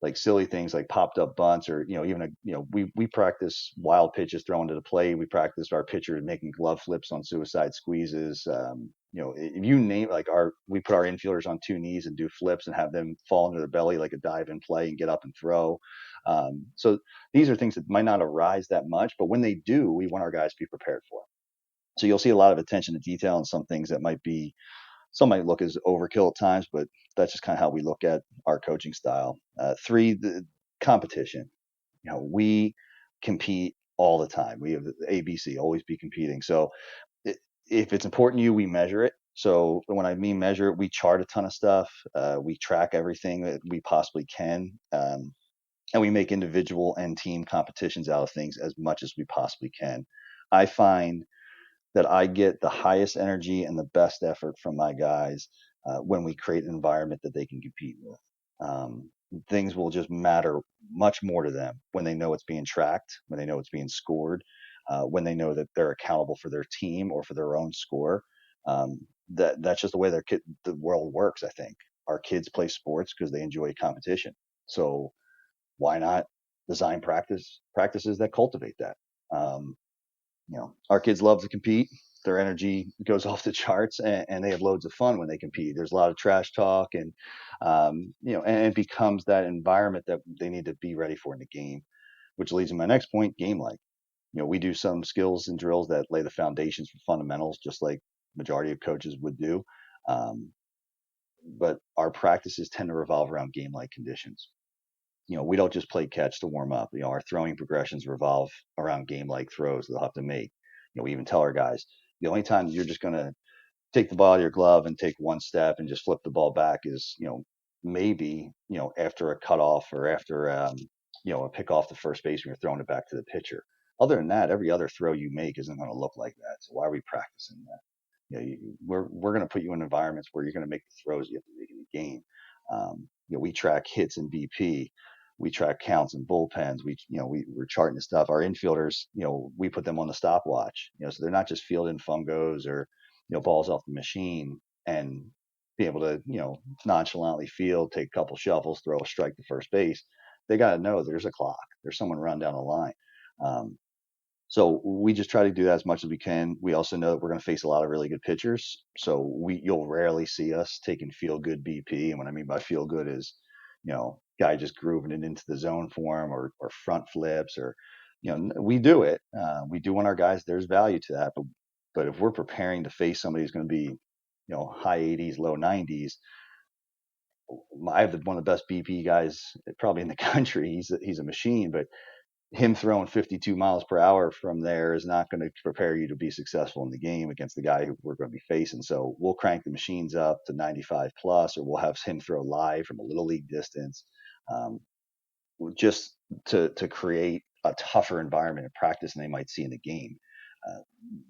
like silly things like popped up bunts, or even we practice wild pitches thrown to the plate. We practice our pitchers making glove flips on suicide squeezes. If you name, like, we put our infielders on two knees and do flips and have them fall into their belly like a dive in play and get up and throw. So these are things that might not arise that much, but when they do, we want our guys to be prepared for. So you'll see a lot of attention to detail and some things that some might look as overkill at times, but that's just kind of how we look at our coaching style. Three, the competition. We compete all the time. We have ABC, always be competing. So if it's important to you, we measure it. So when I mean measure it, we chart a ton of stuff. We track everything that we possibly can. And we make individual and team competitions out of things as much as we possibly can. I find that I get the highest energy and the best effort from my guys when we create an environment that they can compete with. Things will just matter much more to them when they know it's being tracked, when they know it's being scored, when they know that they're accountable for their team or for their own score. That's just the way the world works. I think our kids play sports because they enjoy competition. So why not design practices that cultivate that? Our kids love to compete. Their energy goes off the charts, and they have loads of fun when they compete. There's a lot of trash talk, and it becomes that environment that they need to be ready for in the game, which leads to my next point: game like. We do some skills and drills that lay the foundations for fundamentals, just like majority of coaches would do. Um, but our practices tend to revolve around game like conditions. We don't just play catch to warm up. Our throwing progressions revolve around game like throws they'll have to make. We even tell our guys the only time you're just going to take the ball out of your glove and take one step and just flip the ball back is, maybe, after a cutoff or after, a pick off the first base when you're throwing it back to the pitcher. Other than that, every other throw you make isn't going to look like that. So why are we practicing that? We're going to put you in environments where you're going to make the throws you have to make in the game. We track hits in BP. We track counts and bullpens. We're charting the stuff. Our infielders, we put them on the stopwatch. So they're not just fielding fungos or balls off the machine and be able to nonchalantly field, take a couple shuffles, throw a strike to first base. They got to know there's a clock. There's someone run down the line. So we just try to do that as much as we can. We also know that we're going to face a lot of really good pitchers. So you'll rarely see us taking feel good BP. And what I mean by feel good is, guy just grooving it into the zone form or front flips or, we do it. We do want our guys, there's value to that. But if we're preparing to face somebody who's going to be, high 80s, low 90s, I have one of the best BP guys probably in the country. He's a machine, but him throwing 52 miles per hour from there is not going to prepare you to be successful in the game against the guy who we're going to be facing. So we'll crank the machines up to 95 plus, or we'll have him throw live from a little league distance, um, just to create a tougher environment in practice than they might see in the game. Uh,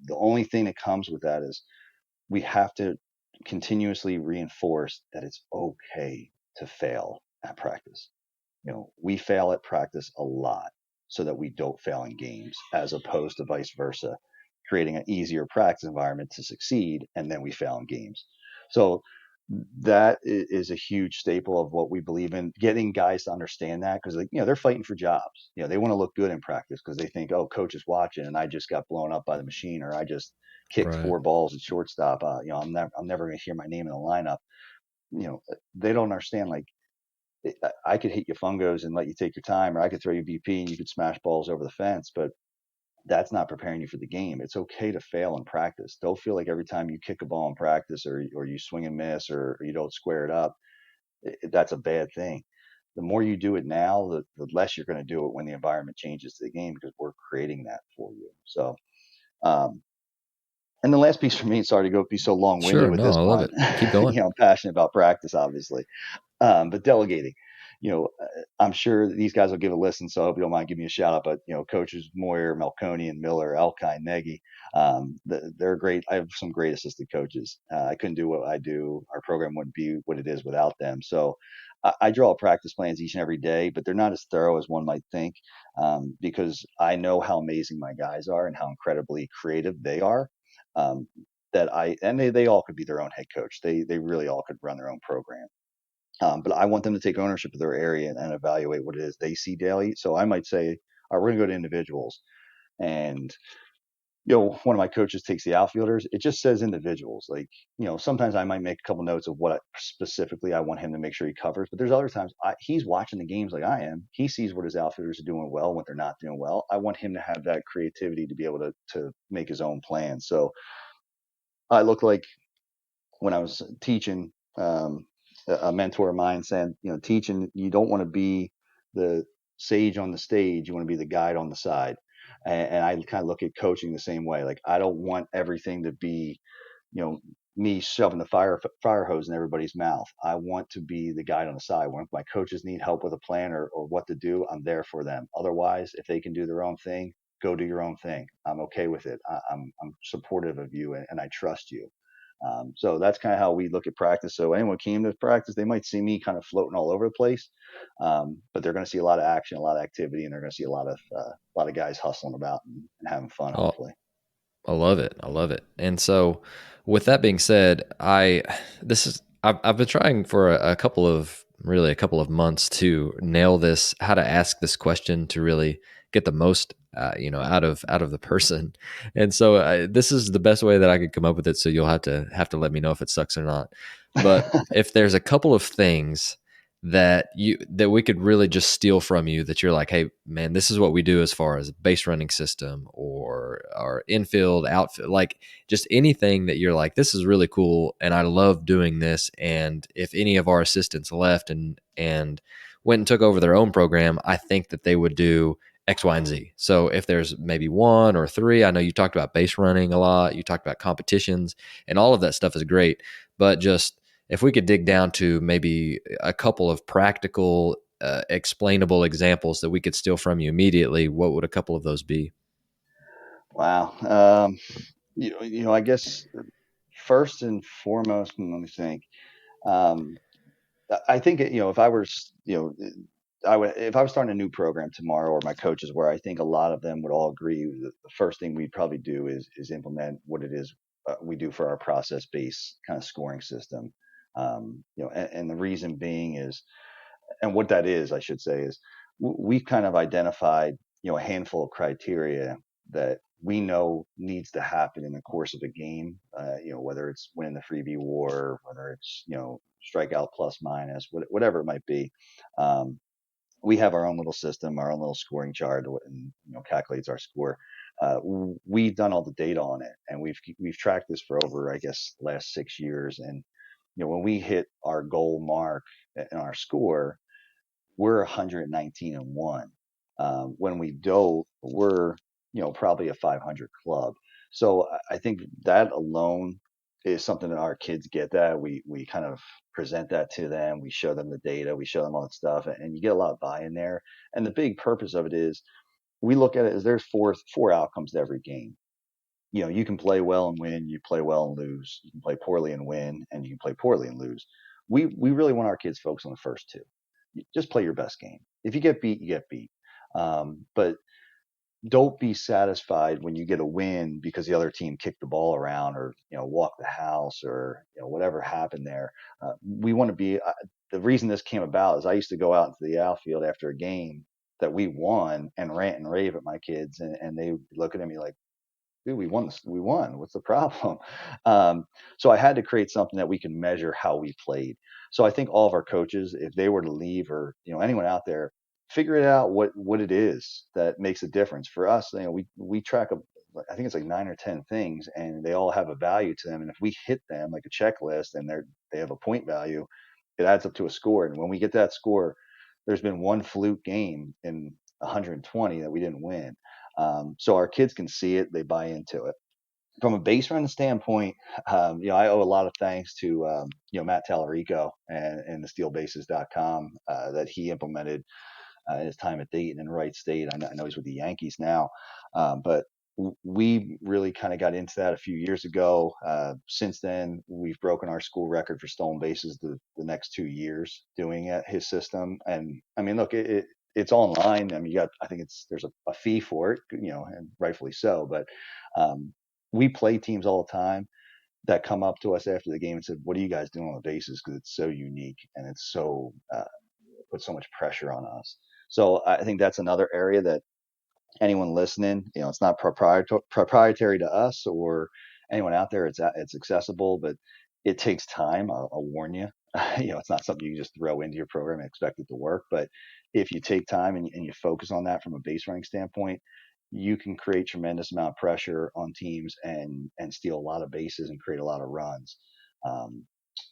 the only thing that comes with that is we have to continuously reinforce that it's okay to fail at practice. We fail at practice a lot so that we don't fail in games, as opposed to vice versa, creating an easier practice environment to succeed, and then we fail in games. So that is a huge staple of what we believe in, getting guys to understand that, because they're fighting for jobs. They want to look good in practice because they think, oh, coach is watching and I just got blown up by the machine, or I just kicked Right. 4 balls at shortstop. I'm never going to hear my name in the lineup. They don't understand, like, I could hit you fungos and let you take your time, or I could throw you BP and you could smash balls over the fence, but that's not preparing you for the game. It's okay to fail in practice. Don't feel like every time you kick a ball in practice or you swing and miss or you don't square it up, that's a bad thing. The more you do it now, the less you're going to do it when the environment changes to the game, because we're creating that for you. So, um, and the last piece for me, sorry to be so long winded Sure. with No, this I love one. it. Keep going. I'm passionate about practice, obviously. But delegating, I'm sure these guys will give a listen, so I hope you don't mind giving me a shout out. But coaches Moyer, Malconi, and Miller, Alkine, Nagy, they're great. I have some great assistant coaches. I couldn't do what I do. Our program wouldn't be what it is without them. So I draw practice plans each and every day, but they're not as thorough as one might think, because I know how amazing my guys are and how incredibly creative they are. Um, and they all could be their own head coach. They really all could run their own program. But I want them to take ownership of their area and evaluate what it is they see daily. So I might say, all right, we're going to go to individuals. And one of my coaches takes the outfielders. It just says individuals. Like, sometimes I might make a couple notes of what specifically I want him to make sure he covers. But there's other times he's watching the games like I am. He sees what his outfielders are doing well, what they're not doing well. I want him to have that creativity to be able to make his own plan. So I look like when I was teaching, a mentor of mine said, teaching, you don't want to be the sage on the stage. You want to be the guide on the side. And I kind of look at coaching the same way. Like, I don't want everything to be, you know, me shoving the fire hose in everybody's mouth. I want to be the guide on the side. When my coaches need help with a plan or what to do, I'm there for them. Otherwise, if they can do their own thing, go do your own thing. I'm okay with it. I'm supportive of you, and I trust you. So that's kind of how we look at practice. So anyone came to practice, they might see me kind of floating all over the place, but they're going to see a lot of action, a lot of activity, and they're going to see a lot of guys hustling about and having fun. Oh, Hopefully. I love it. I love it. And so, with that being said, I've been trying for a couple of months to nail this, how to ask this question to really get the most, out of the person. And so, this is the best way that I could come up with it. So you'll have to let me know if it sucks or not. But if there's a couple of things that we could really just steal from you, that you're like, hey man, this is what we do as far as base running system or our infield outfield, like just anything that you're like, this is really cool and I love doing this, and if any of our assistants left and went and took over their own program, I think that they would do X, Y, and Z. So if there's maybe one or three, I know you talked about base running a lot, you talked about competitions, and all of that stuff is great, but just if we could dig down to maybe a couple of practical, explainable examples that we could steal from you immediately, what would a couple of those be? Wow. I guess first and foremost, let me think. Um, I think if I were, I would, if I was starting a new program tomorrow, or my coaches were, I think a lot of them would all agree that the first thing we'd probably do is implement what it is we do for our process based kind of scoring system. And the reason being is, and what that is, I should say, is we've kind of identified, a handful of criteria that we know needs to happen in the course of a game. Whether it's winning the freebie war, whether it's strikeout plus minus, whatever it might be. Um, we have our own little system, our own little scoring chart, and calculates our score. We've done all the data on it, and we've tracked this for over, I guess, the last 6 years. And when we hit our goal mark in our score, we're 119-1. When we don't, we're probably a 500 club. So I think that alone is something that our kids get. That we kind of present that to them. We show them the data. We show them all that stuff, and you get a lot of buy-in there. And the big purpose of it is we look at it as there's four outcomes to every game. You can play well and win, you play well and lose. You can play poorly and win, and you can play poorly and lose. We really want our kids focused on the first two. You just play your best game. If you get beat, you get beat. But don't be satisfied when you get a win because the other team kicked the ball around, or walked the house, or whatever happened there. We want to be. The reason this came about is I used to go out into the outfield after a game that we won and rant and rave at my kids, and they look at me like, dude, we won this. We won. What's the problem? So I had to create something that we can measure how we played. So I think all of our coaches, if they were to leave, or anyone out there, figure it out what it is that makes a difference for us. We track I think it's like 9 or 10 things, and they all have a value to them. And if we hit them like a checklist, and they have a point value, it adds up to a score. And when we get that score, there's been one fluke game in 120 that we didn't win. So our kids can see it, they buy into it. From a base running standpoint, I owe a lot of thanks to Matt Tallarico and the steelbases.com that he implemented his time at Dayton and Wright State. I know he's with the Yankees now, but we really kind of got into that a few years ago. Since then, we've broken our school record for stolen bases the next 2 years doing it, his system. And I mean, look, it's online. I mean, I think there's a fee for it, and rightfully so. But we play teams all the time. that come up to us after the game and said, "What are you guys doing on the bases? Because it's so unique and it's so put so much pressure on us." So I think that's another area that anyone listening, it's not proprietary to us or anyone out there. It's accessible, but it takes time. I'll warn you. It's not something you can just throw into your program and expect it to work. But if you take time and you focus on that from a base running standpoint, you can create tremendous amount of pressure on teams and steal a lot of bases and create a lot of runs. Um,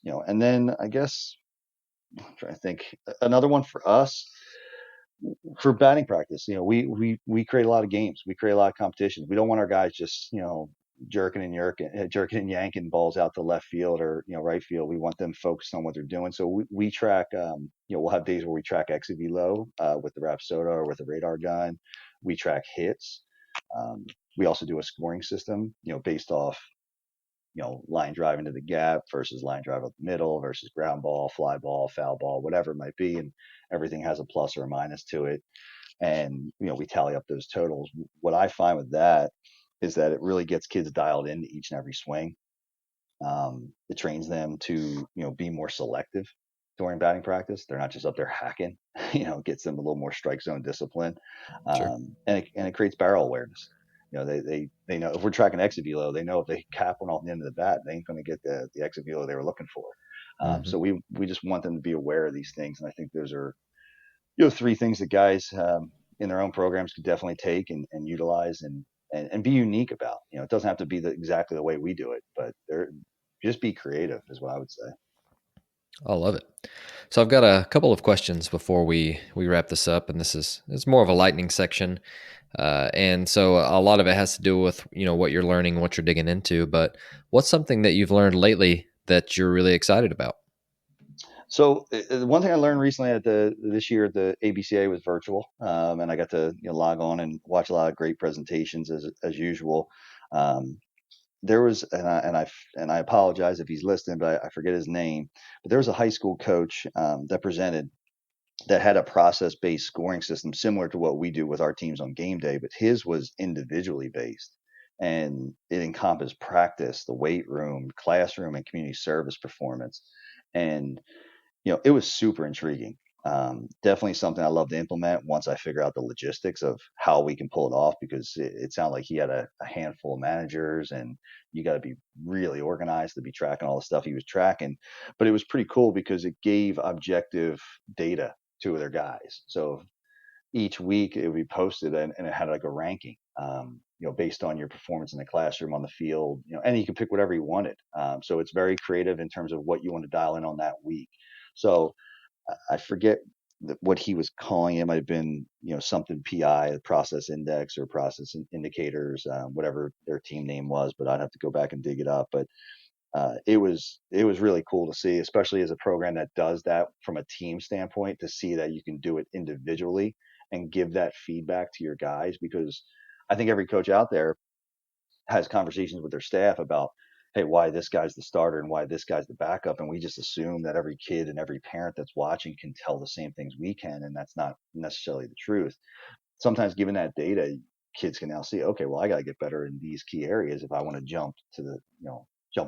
and then I guess I'm trying to think another one for us for batting practice. We create a lot of games. We create a lot of competitions. We don't want our guys just jerking and yanking balls out to left field or right field. We want them focused on what they're doing. So we track. We'll have days where we track exit velo with the Rapsoda or with the radar gun. We track hits. Um, we also do a scoring system, based off line drive into the gap versus line drive up the middle versus ground ball, fly ball, foul ball, whatever it might be, and everything has a plus or a minus to it. And we tally up those totals. What I find with that is that it really gets kids dialed into each and every swing. It trains them to be more selective during batting practice. They're not just up there hacking. It gets them a little more strike zone discipline, Sure. And it creates barrel awareness. They know if we're tracking exit velo, they know if they cap one off the end of the bat, they ain't going to get the exit velo they were looking for. Hmm. So we just want them to be aware of these things, and I think those are three things that guys in their own programs could definitely take and utilize and be unique about. It doesn't have to be exactly the way we do it, but just be creative is what I would say. I love it. So I've got a couple of questions before we wrap this up, and it's more of a lightning section, and so a lot of it has to do with what you're learning, what you're digging into. But what's something that you've learned lately that you're really excited about? So one thing I learned recently at this year at the ABCA was virtual, and I got to log on and watch a lot of great presentations as usual. Um, there was and I apologize if he's listening, but I forget his name. But there was a high school coach that presented that had a process based scoring system similar to what we do with our teams on game day, but his was individually based. And it encompassed practice, the weight room, classroom, and community service performance. And it was super intriguing. Definitely something I love to implement once I figure out the logistics of how we can pull it off, because it sounded like he had a handful of managers and you got to be really organized to be tracking all the stuff he was tracking. But it was pretty cool because it gave objective data to their guys. So each week it would be posted and it had like a ranking, based on your performance in the classroom, on the field, and you can pick whatever you wanted. So it's very creative in terms of what you want to dial in on that week. So I forget what he was calling it. It might have been, something PI, process index or process indicators, whatever their team name was, but I'd have to go back and dig it up. But it was really cool to see, especially as a program that does that from a team standpoint, to see that you can do it individually and give that feedback to your guys, because I think every coach out there has conversations with their staff about, hey, why this guy's the starter and why this guy's the backup, and we just assume that every kid and every parent that's watching can tell the same things we can, and that's not necessarily the truth. Sometimes given that data, kids can now see, okay, well, I got to get better in these key areas if I want to jump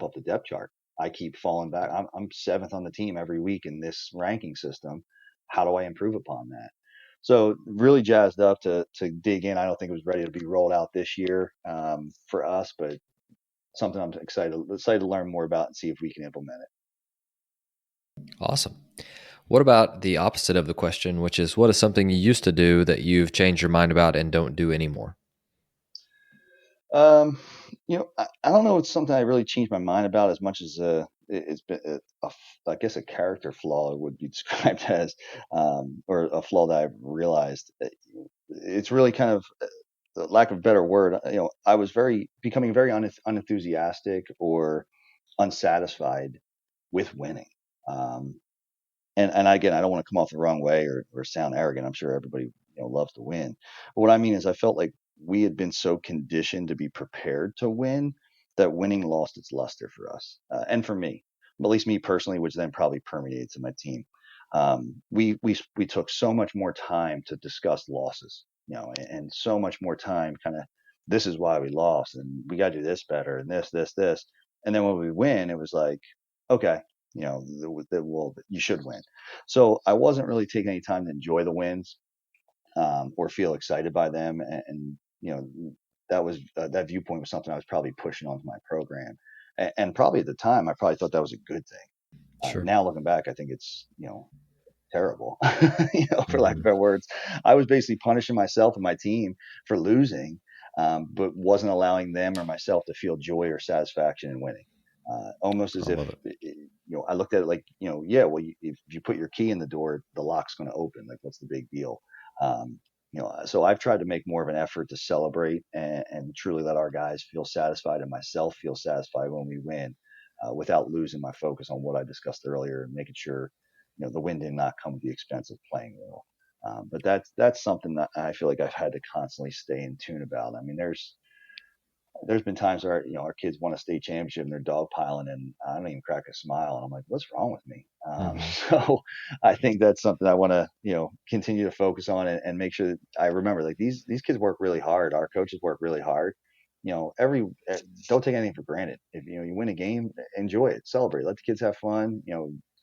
up the depth chart. I keep falling back. I'm seventh on the team every week in this ranking system. How do I improve upon that? So really jazzed up to dig in. I don't think it was ready to be rolled out this year for us, but something I'm excited to learn more about and see if we can implement it. Awesome. What about the opposite of the question, which is what is something you used to do that you've changed your mind about and don't do anymore? Um, I don't know. It's something I really changed my mind about as much as it's been I guess a character flaw would be described as, or a flaw that I've realized. It's really kind of, lack of a better word. I was becoming very unenthusiastic or unsatisfied with winning. Um, and again, I don't want to come off the wrong way or sound arrogant. I'm sure everybody loves to win. But what I mean is, I felt like we had been so conditioned to be prepared to win that winning lost its luster for us, and for me, at least me personally, which then probably permeated to my team. We took so much more time to discuss losses, and so much more time, kind of, this is why we lost, and we got to do this better, and this. And then when we win, it was like, okay, well, you should win. So I wasn't really taking any time to enjoy the wins, or feel excited by them. And that viewpoint was something I was probably pushing onto my program. And probably at the time, I probably thought that was a good thing. Sure. Now looking back, I think it's, terrible, for lack of Hmm. better words. I was basically punishing myself and my team for losing, but wasn't allowing them or myself to feel joy or satisfaction in winning. Almost I as if, love it. I looked at it like, yeah, well, if you put your key in the door, the lock's going to open. Like, what's the big deal? Um, so I've tried to make more of an effort to celebrate and truly let our guys feel satisfied and myself feel satisfied when we win, without losing my focus on what I discussed earlier and making sure the win did not come at the expense of playing well. But that's something that I feel like I've had to constantly stay in tune about. I mean, there's been times where our kids won a state championship and they're dogpiling, and I don't even crack a smile, and I'm like, what's wrong with me? Hmm. So I think that's something I want to continue to focus on, and make sure that I remember, like, these kids work really hard. Our coaches work really hard. Every Don't take anything for granted. If you win a game, enjoy it, celebrate, let the kids have fun.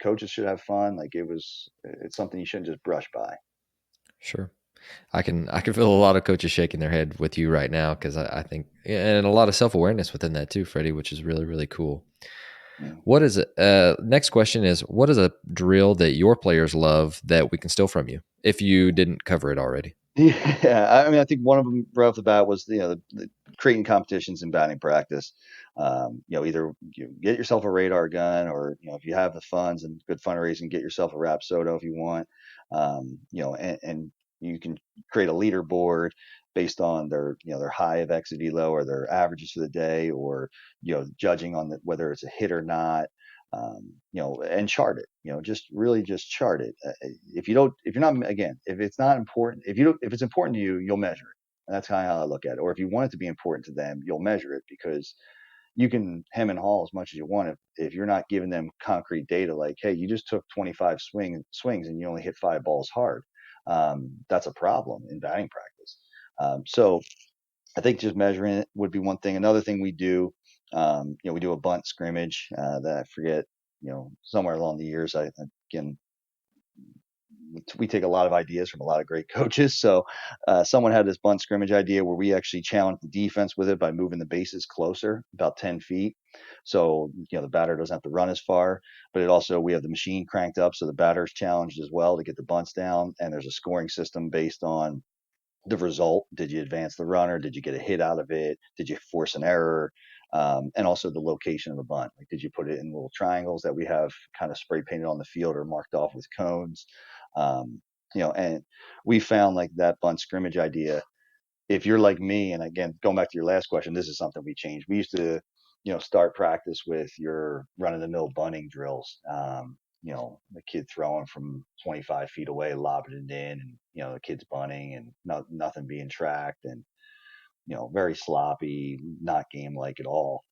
Coaches should have fun. Like, it's something you shouldn't just brush by. Sure. I can feel a lot of coaches shaking their head with you right now because I think and a lot of self awareness within that too, Freddie, which is really really cool. Yeah. What is it? Next question is, what is a drill that your players love that we can steal from you if you didn't cover it already? Yeah, I mean, I think one of them right off the bat was the creating competitions in batting practice. Either you get yourself a radar gun, or if you have the funds and good fundraising, get yourself a Rapsodo if you want. And you can create a leaderboard based on their high of exit elo or their averages for the day, or judging on whether it's a hit or not. And chart it. Just really just chart it. If you're not, again, if it's not important, if it's important to you, you'll measure it. And that's kind of how I look at it. Or if you want it to be important to them, you'll measure it, because you can hem and haw as much as you want. If you're not giving them concrete data, like, hey, you just took 25 swings and you only hit 5 balls hard, that's a problem in batting practice. So I think just measuring it would be one thing. Another thing we do, we do a bunt scrimmage, that I forget, somewhere along the years. Again, we take a lot of ideas from a lot of great coaches. So someone had this bunt scrimmage idea where we actually challenge the defense with it by moving the bases closer, about 10 feet. So, the batter doesn't have to run as far, but we have the machine cranked up. So the batter's challenged as well to get the bunts down. And there's a scoring system based on the result. Did you advance the runner? Did you get a hit out of it? Did you force an error? And also the location of the bunt. Like, did you put it in little triangles that we have kind of spray painted on the field or marked off with cones? And we found, like, that bunt scrimmage idea. If you're like me, and again, going back to your last question, this is something we changed. We used to, start practice with your run of the mill bunting drills. The kid throwing from 25 feet away, lobbing it in, and, the kid's bunting and nothing being tracked, and, very sloppy, not game like at all.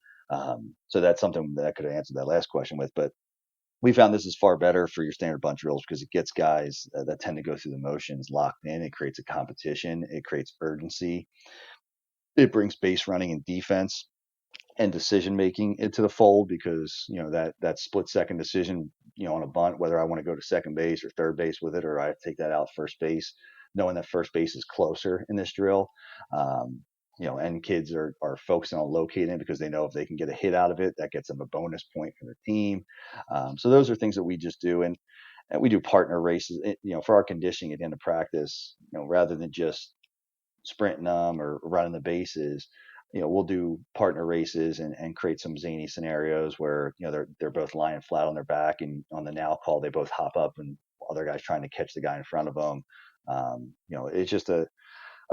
So that's something that I could have answered that last question with. But we found this is far better for your standard bunt drills, because it gets guys that tend to go through the motions locked in. It creates a competition. It creates urgency. It brings base running and defense and decision making into the fold, because that split second decision, on a bunt, whether I want to go to second base or third base with it, or I take that out first base, knowing that first base is closer in this drill. And kids are focusing on locating it, because they know if they can get a hit out of it, that gets them a bonus point for the team. So those are things that we just do. And we do partner races, for our conditioning at the end of practice, rather than just sprinting them or running the bases. We'll do partner races and create some zany scenarios where, they're both lying flat on their back, and on the now call, they both hop up, and other guys trying to catch the guy in front of them. It's just a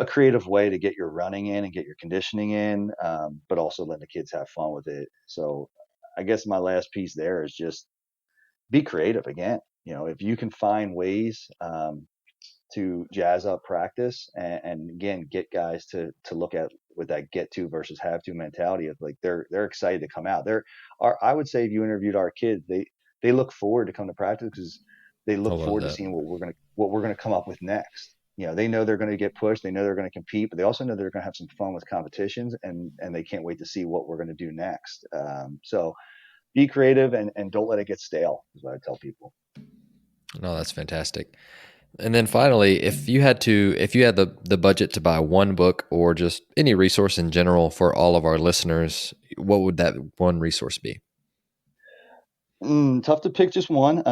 creative way to get your running in and get your conditioning in, but also letting the kids have fun with it. So I guess my last piece there is just be creative again. If you can find ways, to jazz up practice, and again, get guys to look at with that get to versus have to mentality of, like, they're excited to come out. I would say, if you interviewed our kids, they look forward to come to practice, because they I look love forward to that. seeing what we're gonna come up with next. they know they're going to get pushed. They know they're going to compete, but they also know they're going to have some fun with competitions, and they can't wait to see what we're going to do next. So be creative and don't let it get stale is what I tell people. No, that's fantastic. And then finally, if you had the budget to buy one book or just any resource in general for all of our listeners, what would that one resource be? Tough to pick just one.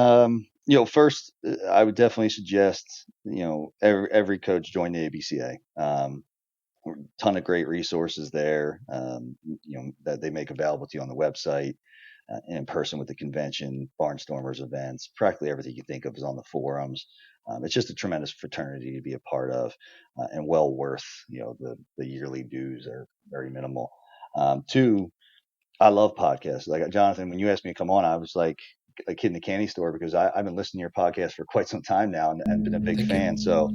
First, I would definitely suggest, every coach join the ABCA. Ton of great resources there, that they make available to you on the website, in person with the convention, barnstormers events, practically everything you think of is on the forums. It's just a tremendous fraternity to be a part of, and well worth, the yearly dues are very minimal. Two, I love podcasts. Like Jonathan, when you asked me to come on, I was like a kid in the candy store because I've been listening to your podcast for quite some time now and been a big Thank you. fan. So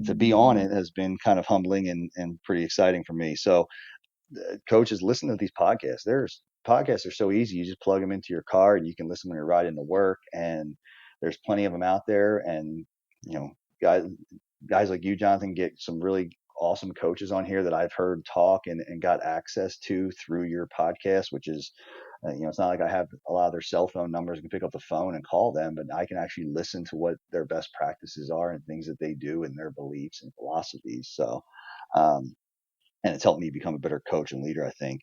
to be on it has been kind of humbling and pretty exciting for me. So coaches, listen to these podcasts. Podcasts are so easy. You just plug them into your car and you can listen when you're riding to work. And there's plenty of them out there. And guys like you, Jonathan, get some really awesome coaches on here that I've heard talk and got access to through your podcast, which is, it's not like I have a lot of their cell phone numbers and can pick up the phone and call them, but I can actually listen to what their best practices are and things that they do and their beliefs and philosophies. So, and it's helped me become a better coach and leader, I think.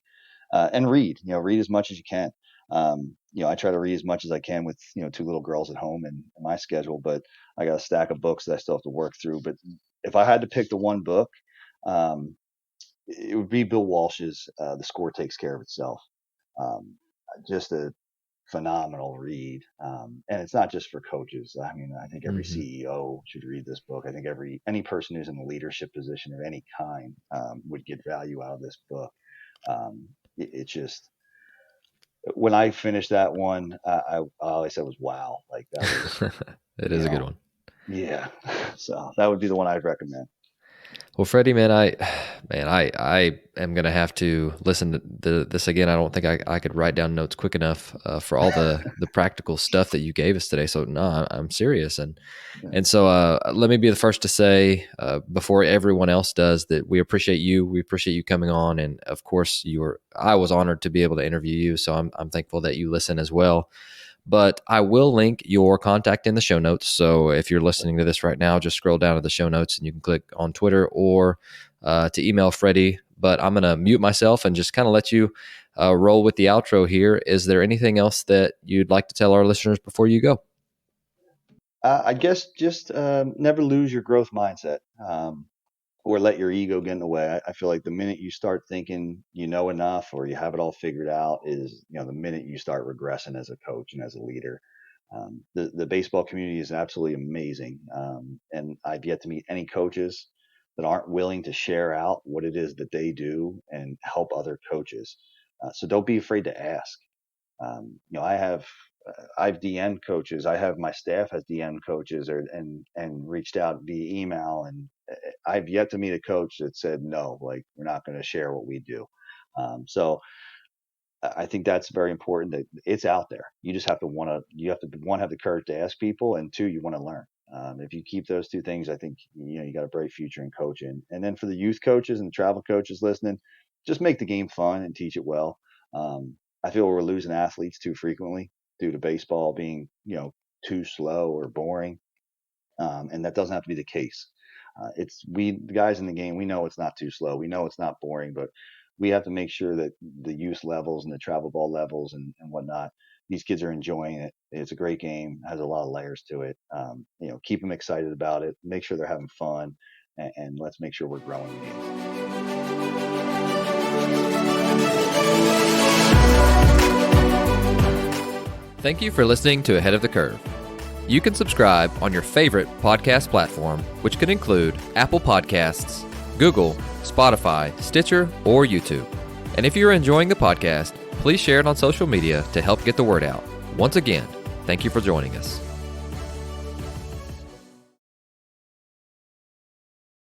And read as much as you can. I try to read as much as I can with, two little girls at home and my schedule, but I got a stack of books that I still have to work through. But if I had to pick the one book, it would be Bill Walsh's The Score Takes Care of Itself. Just a phenomenal read. And it's not just for coaches. I mean, I think every CEO should read this book. I think any person who's in a leadership position of any kind would get value out of this book. It's just, when I finished that one, all I said was, wow, like that was, It is a good one. Yeah. So that would be the one I'd recommend. Well, Freddie, man, I am going to have to listen to this again. I don't think I could write down notes quick enough for all the practical stuff that you gave us today. So no, I'm serious. And so let me be the first to say, before everyone else does, that we appreciate you. We appreciate you coming on. And of course I was honored to be able to interview you. So I'm thankful that you listen as well. But I will link your contact in the show notes. So if you're listening to this right now, just scroll down to the show notes and you can click on Twitter or to email Freddie. But I'm going to mute myself and just kind of let you roll with the outro here. Is there anything else that you'd like to tell our listeners before you go? I guess just never lose your growth mindset. Or let your ego get in the way. I feel like the minute you start thinking you know enough or you have it all figured out is, the minute you start regressing as a coach and as a leader. The baseball community is absolutely amazing. And I've yet to meet any coaches that aren't willing to share out what it is that they do and help other coaches. So don't be afraid to ask. I've DM'd coaches. I have my staff has DM'd coaches and reached out via email, and I've yet to meet a coach that said no, like we're not going to share what we do. So I think that's very important that it's out there. You just have to one, have the courage to ask people, and two, you want to learn. If you keep those two things, I think you got a bright future in coaching. And then for the youth coaches and the travel coaches listening, just make the game fun and teach it well. I feel we're losing athletes too frequently due to baseball being, too slow or boring. And that doesn't have to be the case. The guys in the game, we know it's not too slow. We know it's not boring, but we have to make sure that the youth levels and the travel ball levels and whatnot, these kids are enjoying it. It's a great game, has a lot of layers to it. Keep them excited about it, make sure they're having fun, and let's make sure we're growing the game. Thank you for listening to Ahead of the Curve. You can subscribe on your favorite podcast platform, which could include Apple Podcasts, Google, Spotify, Stitcher, or YouTube. And if you're enjoying the podcast, please share it on social media to help get the word out. Once again, thank you for joining us.